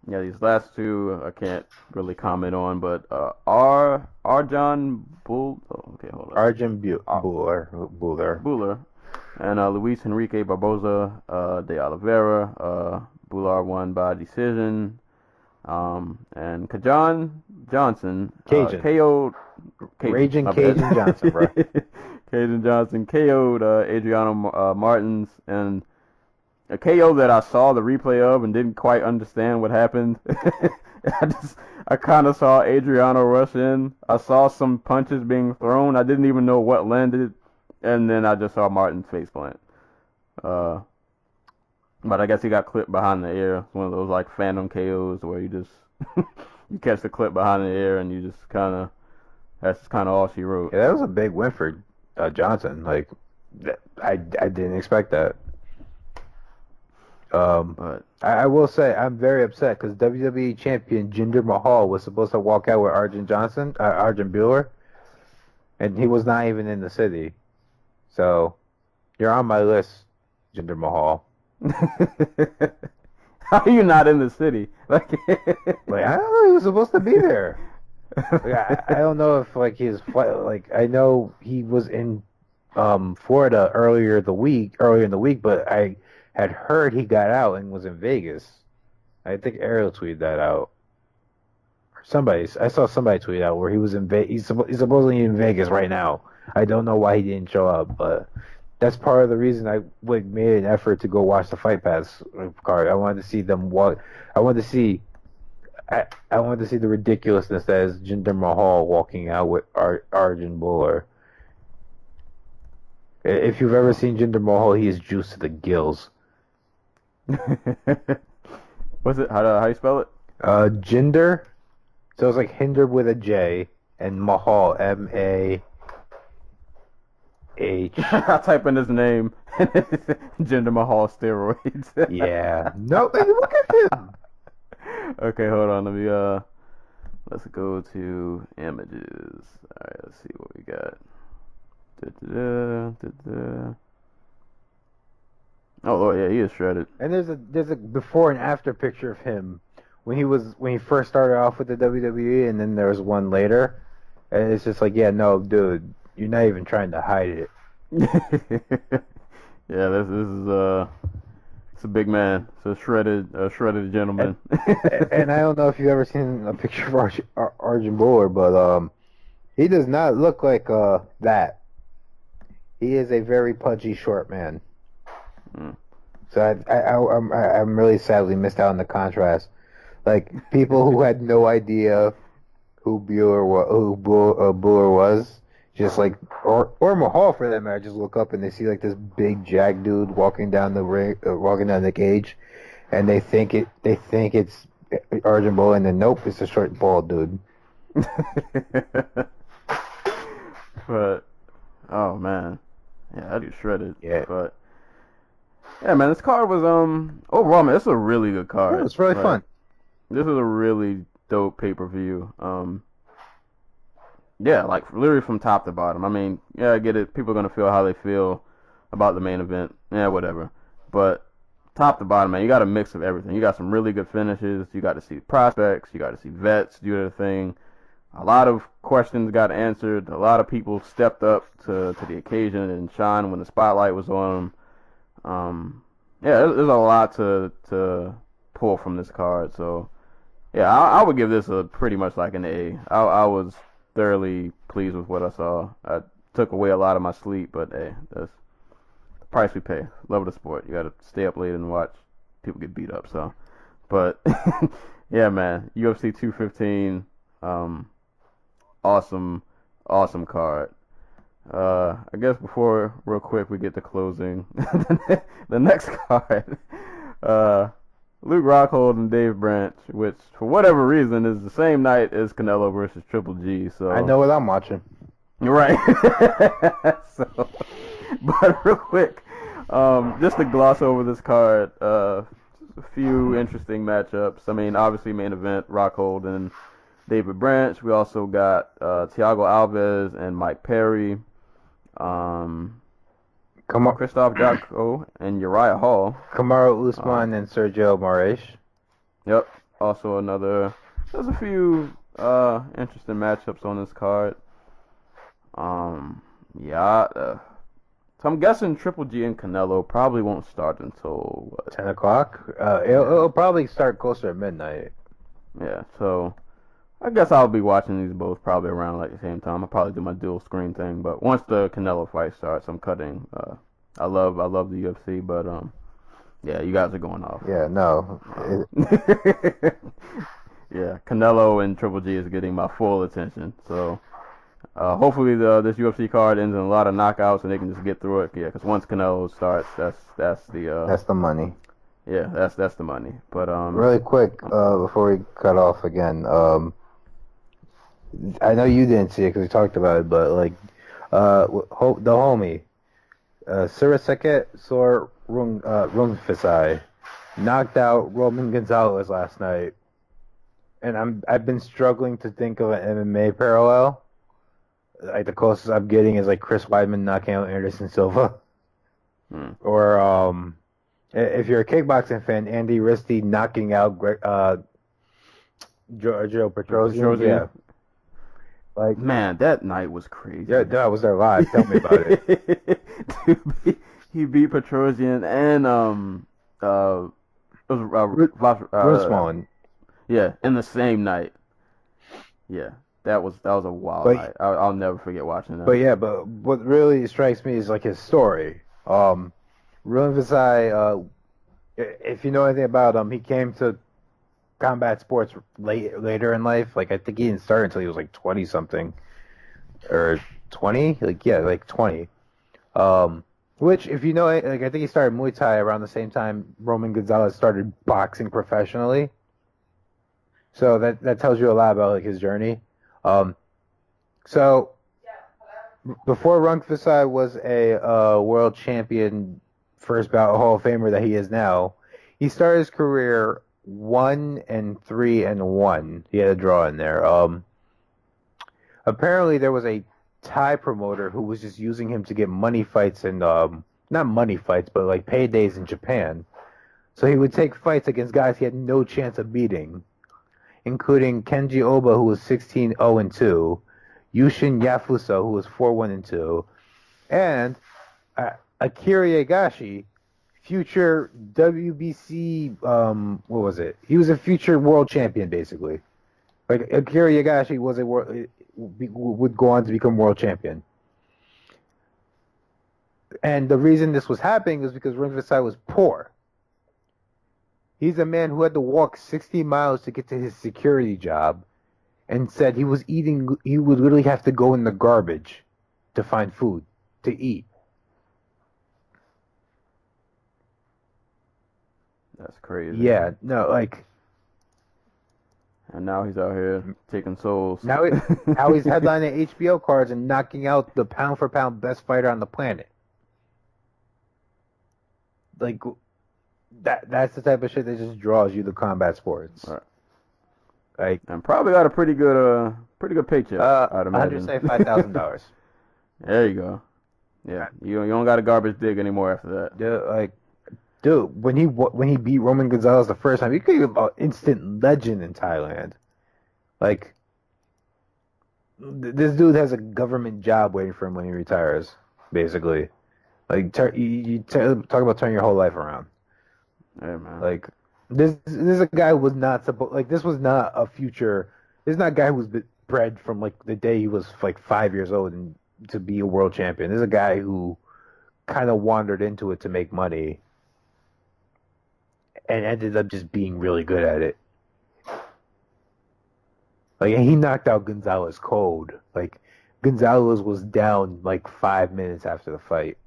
Yeah, these last two I can't really comment on, but Arjan Bull. Oh, okay, hold on. Arjan Buller. And Luis Enrique Barboza de Oliveira. Buller won by decision. And Kajan Johnson. Cajun. KO'd. Raging Cajun Johnson, bro. Cajun Johnson KO'd Adriano Martins, and a KO that I saw the replay of and didn't quite understand what happened. I kind of saw Adriano rush in. I saw some punches being thrown. I didn't even know what landed, and then I just saw Martin's face plant. But I guess he got clipped behind the ear. One of those like phantom KOs where you just you catch the clip behind the ear and you just that's kind of all she wrote. Yeah, that was a big win for Johnson. Like I didn't expect that. But I will say I'm very upset because WWE champion Jinder Mahal was supposed to walk out with Arjan Buller, and he was not even in the city. So you're on my list, Jinder Mahal. How are you not in the city? Like I don't know. He was supposed to be there. Like, I don't know if like his flight. Like I know he was in Florida earlier in the week, but I had heard he got out and was in Vegas. I think Ariel tweeted that out. I saw somebody tweet out where he was in Vegas. He's supposedly in Vegas right now. I don't know why he didn't show up, but that's part of the reason I made an effort to go watch the Fight Pass card. I wanted to see them walk. I wanted to see the ridiculousness that is Jinder Mahal walking out with Arjan Buller. If you've ever seen Jinder Mahal, he is juiced to the gills. What's it? How you spell it? Jinder. So it's like Hinder with a J, and Mahal, M-A-H. I'll type in his name. Jinder Mahal steroids. Yeah. No, look at him. Okay, hold on. Let's go to images. All right, let's see what we got. Oh, yeah, he is shredded. And there's a before and after picture of him when he first started off with the WWE, and then there was one later, and it's just like, yeah, no, dude, you're not even trying to hide it. Yeah, this is it's a big man. It's a shredded gentleman. And I don't know if you've ever seen a picture of Arjan Buller, but he does not look like that. He is a very pudgy short man. So So I'm really sadly missed out on the contrast. Like people who had no idea who Bueller was, just like or Mahal for that matter, just look up and they see like this big jack dude walking down the ring, walking down the cage, and they think it's Arjun Bull, and then nope, it's a short bald dude. But oh man, yeah, I do shredded. Yeah. But yeah, man, this card was overall, man, it's a really good card. Yeah, it's really fun. This is a really dope pay-per-view. Yeah, like literally from top to bottom. I mean, yeah, I get it. People are gonna feel how they feel about the main event. Yeah, whatever. But top to bottom, man, you got a mix of everything. You got some really good finishes. You got to see prospects. You got to see vets do their thing. A lot of questions got answered. A lot of people stepped up to the occasion and shine when the spotlight was on them. Yeah, there's a lot to pull from this card. So, yeah, I would give this a pretty much like an A. I was thoroughly pleased with what I saw. I took away a lot of my sleep, but hey, that's the price we pay. Love of the sport. You got to stay up late and watch people get beat up. So, but yeah, man, UFC 215. Awesome card. I guess before, real quick, we get to closing, the next card, Luke Rockhold and Dave Branch, which for whatever reason is the same night as Canelo versus Triple G. So I know what I'm watching. You're right. So, but real quick, just to gloss over this card, a few interesting matchups. I mean, obviously main event, Rockhold and David Branch. We also got Thiago Alves and Mike Perry. Christoph Jocko and Uriah Hall. Kamaru Usman and Sergio Moraes. Yep. Also there's a few interesting matchups on this card. So I'm guessing Triple G and Canelo probably won't start until 10 o'clock. It'll probably start closer to midnight. Yeah, so I guess I'll be watching these both probably around like the same time. I'll probably do my dual screen thing, but once the Canelo fight starts, I'm cutting. I love the UFC, but yeah, you guys are going off. Yeah, no. Yeah, Canelo and Triple G is getting my full attention. So hopefully this UFC card ends in a lot of knockouts and they can just get through it. Yeah, because once Canelo starts, that's the money. Yeah, that's the money. But really quick, before we cut off again, I know you didn't see it because we talked about it, but like the homie Siraseket Sor Rungvisai knocked out Roman Gonzalez last night, and I've been struggling to think of an MMA parallel. Like the closest I'm getting is like Chris Weidman knocking out Anderson Silva, or if you're a kickboxing fan, Andy Risty knocking out Joe Petrosian. Yeah. Like, man, that night was crazy. Yeah, I was there live. Tell me about it. Dude, he beat Petrosian and Rosemont. Yeah, in the same night. Yeah, that was a wild night. I'll never forget watching that. But what really strikes me is like his story. Ruben Visay, if you know anything about him, he came to combat sports later in life. Like I think he didn't start until he was like 20 something or 20. Like 20. Which if you know, like I think he started Muay Thai around the same time Roman Gonzalez started boxing professionally. So that tells you a lot about like his journey. So before Rungvisai was a world champion, first bout Hall of Famer that he is now, he started his career 1-3-1. He had a draw in there. Apparently there was a Thai promoter who was just using him to get money fights and not money fights, but like paydays in Japan. So he would take fights against guys he had no chance of beating, including Kenji Oba, who was 16-0-2, Yushin Yafusa, who was 4-1-2, and Akira Yagashi, future WBC, what was it? He was a future world champion, basically. Like, Akira Yagashi would go on to become world champion. And the reason this was happening is because Rungvisai was poor. He's a man who had to walk 60 miles to get to his security job, and said he would literally have to go in the garbage to find food to eat. That's crazy. Yeah, no, like. And now he's out here taking souls. Now he's headlining HBO cards and knocking out the pound for pound best fighter on the planet. Like that's the type of shit that just draws you to combat sports. Right. Like, and probably got a pretty good paycheck. I'd imagine. $175,000. There you go. Yeah, you don't got a garbage dig anymore after that. Dude, when he beat Roman Gonzalez the first time, he could be an instant legend in Thailand. Like, this dude has a government job waiting for him when he retires, basically. Like, you talk about turning your whole life around. Yeah, man. Like, this is a guy who was not supposed. Like, this was not a future. This is not a guy who was bred from like the day he was like 5 years old and to be a world champion. This is a guy who kind of wandered into it to make money and ended up just being really good at it. Like, he knocked out Gonzalez cold. Like, Gonzalez was down like 5 minutes after the fight.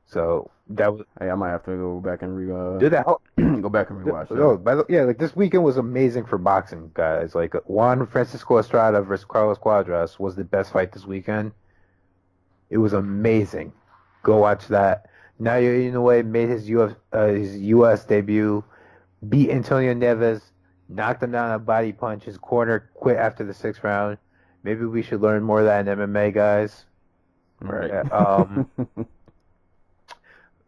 So that was. Hey, I might have to go back and go back and rewatch that. Like, this weekend was amazing for boxing, guys. Like, Juan Francisco Estrada versus Carlos Cuadras was the best fight this weekend. It was amazing. Go watch that. Nayo Inoue made his U.S. debut, beat Antonio Neves, knocked him down a body punch. His corner quit after the 6th round. Maybe we should learn more of that in MMA, guys. Right.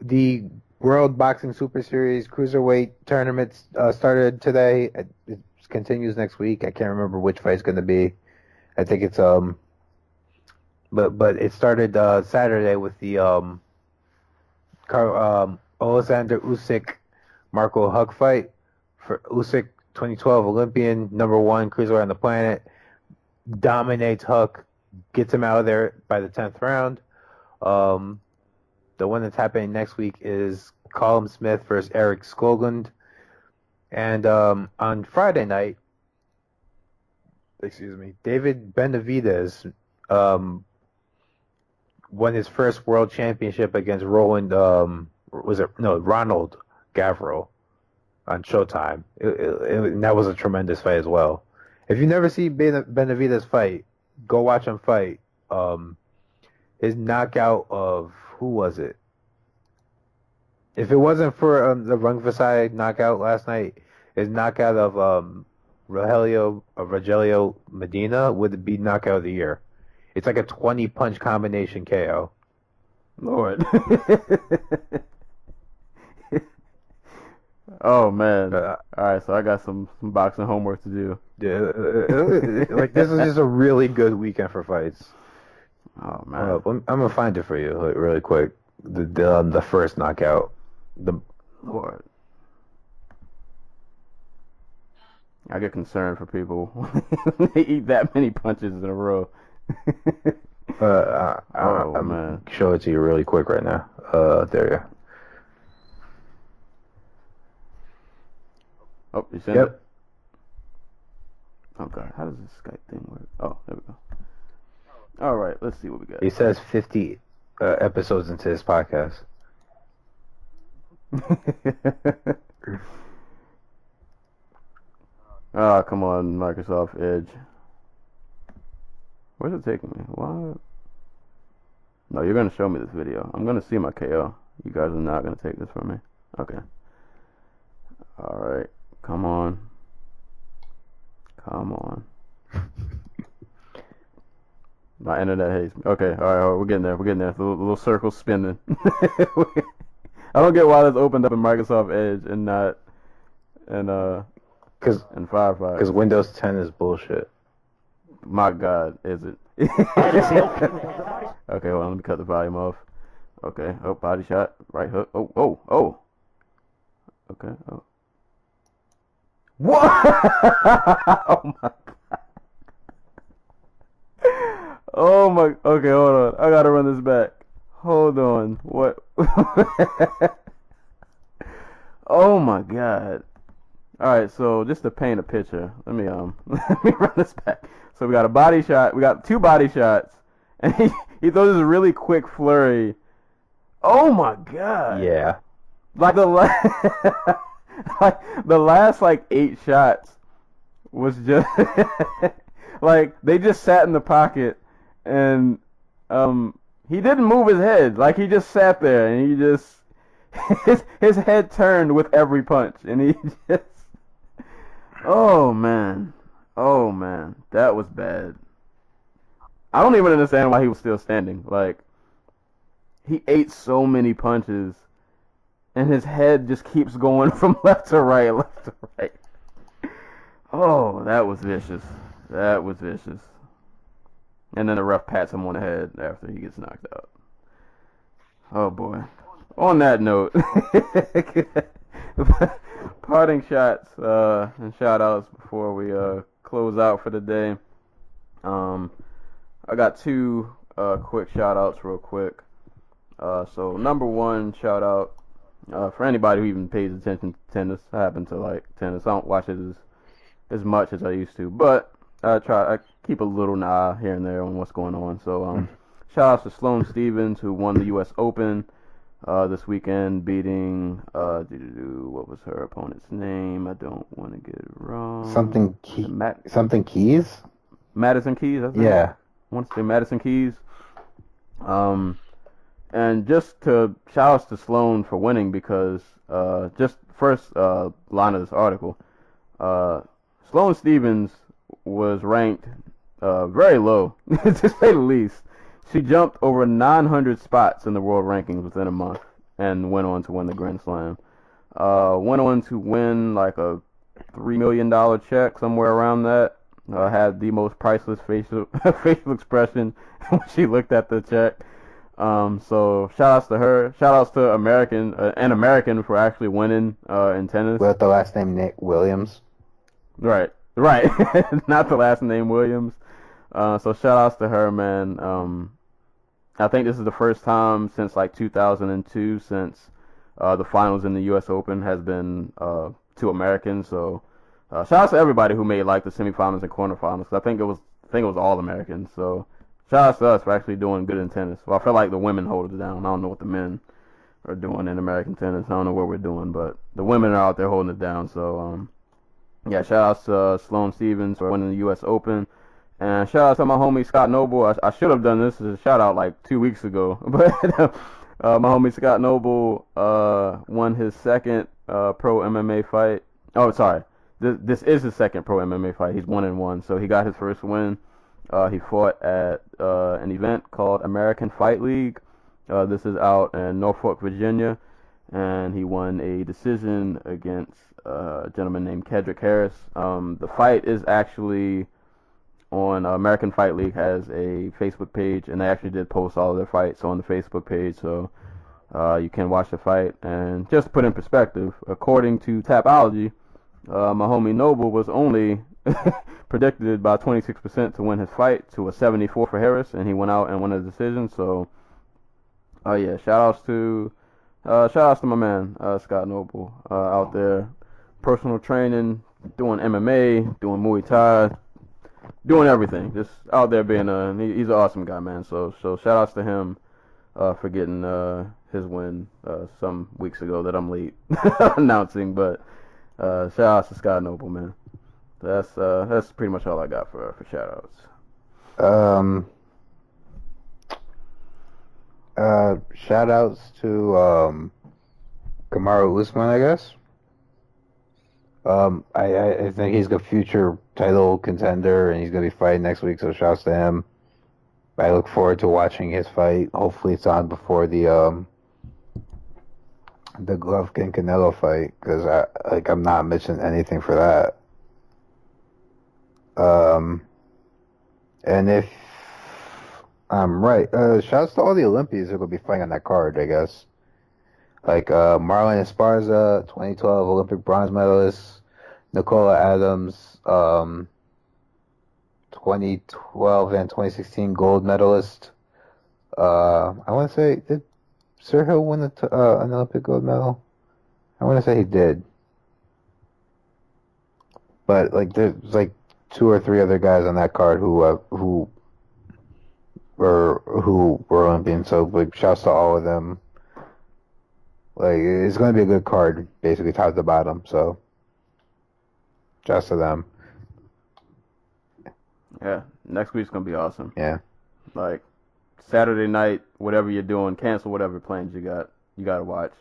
The World Boxing Super Series Cruiserweight tournament started today. It continues next week. I can't remember which fight's going to be. I think it's but it started Saturday with the Alexander Usyk Marco Huck fight. For Usyk, 2012 Olympian, #1 cruiserweight on the planet, dominates Huck, gets him out of there by the 10th round. The one that's happening next week is Callum Smith versus Eric Skoglund. And on Friday night, David Benavidez won his first world championship against Ronald Gavriel on Showtime. And that was a tremendous fight as well. If you've never seen Benavidez fight, go watch him fight. His knockout of, who was it? If it wasn't for the Rungvisai knockout last night, his knockout of Rogelio Medina would be knockout of the year. It's like a 20-punch combination KO. Lord. Oh, man. All right, so I got some boxing homework to do. Like, this is just a really good weekend for fights. Oh, man. I'm going to find it for you really quick. The first knockout. Lord. I get concerned for people when they eat that many punches in a row. I'm man. Show it to you really quick right now. There you go. Oh, you sent it? Oh, God. How does this Skype thing work? Oh, there we go. All right, let's see what we got. He says 50 episodes into his podcast. Oh, come on, Microsoft Edge. Where's it taking me? What? No, you're going to show me this video. I'm going to see my KO. You guys are not going to take this from me. Okay. Alright. Come on. Come on. My internet hates me. Okay, alright, we're getting there. We're getting there. The little circle spinning. I don't get why this opened up in Microsoft Edge and not in Firefox. Because Windows 10 is bullshit. My God, is it? Okay, well, let me cut the volume off. Okay, oh, body shot, right hook. Oh. Okay, oh. What? Oh my God. Oh my. Okay, hold on. I gotta run this back. Hold on. What? Oh my God. All right, so just to paint a picture, let me let me run this back. So we got a body shot, we got 2 body shots, and he throws this really quick flurry. Oh my God. Yeah. Like the last like 8 shots was just like they just sat in the pocket, and he didn't move his head. Like he just sat there, and he just his head turned with every punch, and he just oh man, that was bad. I don't even understand why he was still standing. Like he ate so many punches, and his head just keeps going from left to right, left to right. Oh, that was vicious. That was vicious. And then the ref pats him on the head after he gets knocked out. Oh boy. On that note, parting shots and shout outs before we close out for the day. I got 2 quick shout outs real quick. So number 1 shout out for anybody who even pays attention to tennis. I happen to like tennis. I don't watch it as much as I used to, but I keep a little eye here and there on what's going on. So shout outs to Sloane Stephens, who won the U.S. Open this weekend, beating what was her opponent's name? I don't want to get it wrong. Something Keys? Madison Keys, I think. Yeah. I want to say Madison Keys. And just to shout outs to Sloane for winning, because just first line of this article, Sloane Stephens was ranked very low, to say the least. She jumped over 900 spots in the world rankings within a month and went on to win the Grand Slam. Went on to win like a $3 million check, somewhere around that. Had the most priceless facial expression when she looked at the check. So shout outs to her. Shout outs to an American for actually winning in tennis. With the last name Nick Williams. Right. Not the last name Williams. So shout outs to her, man. I think this is the first time since like 2002 since the finals in the U.S. Open has been 2 Americans. So shout outs to everybody who made like the semifinals and quarterfinals. I think it was all Americans. So shout outs to us for actually doing good in tennis. Well, I feel like the women hold it down. I don't know what the men are doing in American tennis. I don't know what we're doing, but the women are out there holding it down. So yeah, shout outs to Sloane Stephens for winning the U.S. Open. And shout out to my homie Scott Noble. I should have done this as a shout out like 2 weeks ago, but my homie Scott Noble won his second pro MMA fight. Oh, sorry, this is his second pro MMA fight. He's 1-1, so he got his first win. He fought at an event called American Fight League. This is out in Norfolk, Virginia, and he won a decision against a gentleman named Kedrick Harris. The fight is actually on American Fight League has a Facebook page, and they actually did post all of their fights on the Facebook page, so you can watch the fight. And just to put in perspective, according to Tapology, my homie Noble was only predicted by 26% to win his fight to a 74 for Harris, and he went out and won a decision. So yeah, shout outs to my man Scott Noble out there, personal training, doing MMA, doing Muay Thai, doing everything, just out there being he's an awesome guy, man. So shout outs to him for getting his win some weeks ago that I'm late announcing, but shout outs to Scott Noble, man. That's pretty much all I got for shout outs. Shout outs to Kamaru Usman, I guess. I think he's a future title contender, and he's going to be fighting next week, so shouts to him. I look forward to watching his fight. Hopefully it's on before the Golovkin Canelo fight, because I'm not missing anything for that. And if I'm right, shouts to all the Olympians who are going to be fighting on that card, I guess. Like Marlon Esparza, 2012 Olympic bronze medalist. Nicola Adams, 2012 and 2016 gold medalist. I want to say, did Sergio win an Olympic gold medal? I want to say he did. But like there's like 2 or 3 other guys on that card who were Olympians. So like shouts to all of them. Like it's going to be a good card, basically top to bottom. So shouts to them. Yeah, next week's gonna be awesome. Yeah. Like Saturday night, whatever you're doing, cancel whatever plans you got. You gotta watch.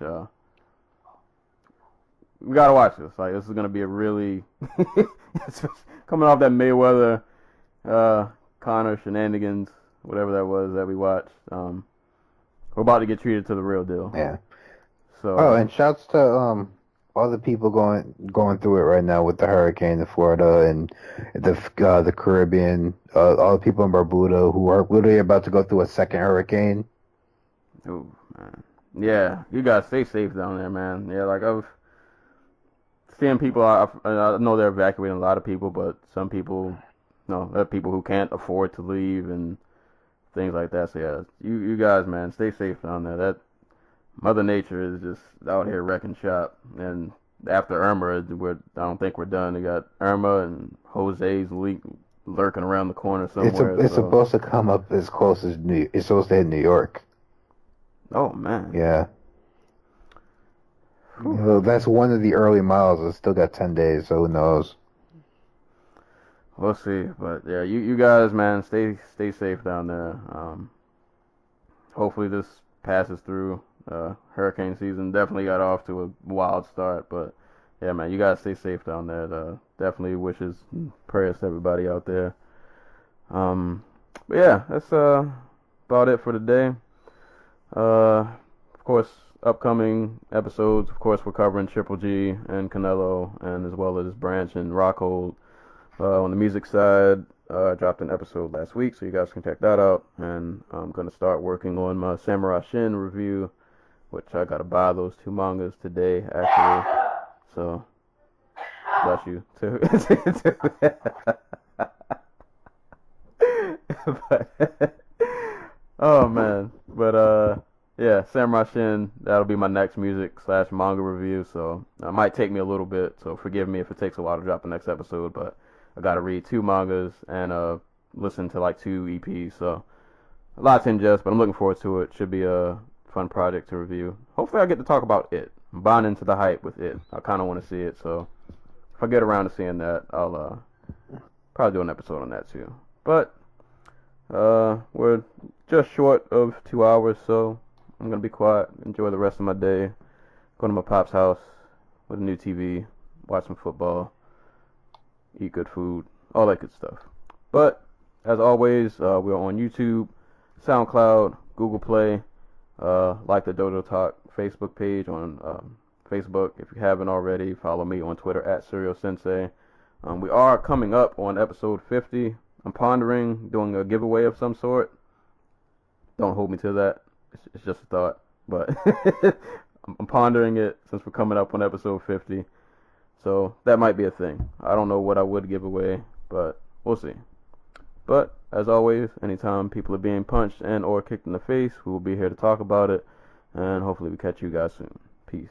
We gotta watch this. Like this is gonna be a really coming off that Mayweather, Conor shenanigans, whatever that was that we watched. We're about to get treated to the real deal. Yeah. So. Oh, and shouts to all the people going through it right now with the hurricane in Florida and the Caribbean. All the people in Barbuda who are literally about to go through a second hurricane. Oh man. Yeah, you guys stay safe down there, man. Yeah, like I've seen people. I know they're evacuating a lot of people, but some people, no, there are people who can't afford to leave and things like that. So yeah, you guys, man, stay safe down there. That Mother Nature is just out here wrecking shop. And after Irma, I don't think we're done. We got Irma and Jose's lurking around the corner somewhere. It's supposed to come up as close as it's supposed to hit New York. Oh man. Yeah. Well, that's one of the early models. It's still got 10 days, so who knows? We'll see, but yeah, you guys, man, stay safe down there. Hopefully this passes through. Hurricane season definitely got off to a wild start, but yeah, man, you guys stay safe down there. Definitely wishes, prayers to everybody out there. But yeah, that's about it for today. Of course, upcoming episodes. Of course, we're covering Triple G and Canelo, and as well as Branch and Rockhold. On the music side, I dropped an episode last week, so you guys can check that out. And I'm gonna start working on my Samurai Shin review, which I gotta buy those 2 mangas today, actually. So, bless you too. Oh man, but yeah, Samurai Shin, that'll be my next music/manga review. So it might take me a little bit, so forgive me if it takes a while to drop the next episode. But I gotta read 2 mangas and listen to like 2 EPs. So a lot to ingest, but I'm looking forward to it. Should be a fun project to review. Hopefully I get to talk about it. I'm buying into the hype with it. I kind of want to see it, so if I get around to seeing that, I'll probably do an episode on that too. But we're just short of 2 hours, so I'm gonna be quiet, enjoy the rest of my day, go to my pop's house with a new TV, watch some football, eat good food, all that good stuff. But as always, we're on YouTube, SoundCloud, Google Play. Like the Dojo Talk Facebook page on Facebook. If you haven't already, follow me on Twitter @SerialSensei. We are coming up on episode 50. I'm pondering doing a giveaway of some sort. Don't hold me to that. It's just a thought. But I'm pondering it since we're coming up on episode 50. So that might be a thing. I don't know what I would give away, but we'll see. But as always, anytime people are being punched and or kicked in the face, we will be here to talk about it. And hopefully we catch you guys soon. Peace.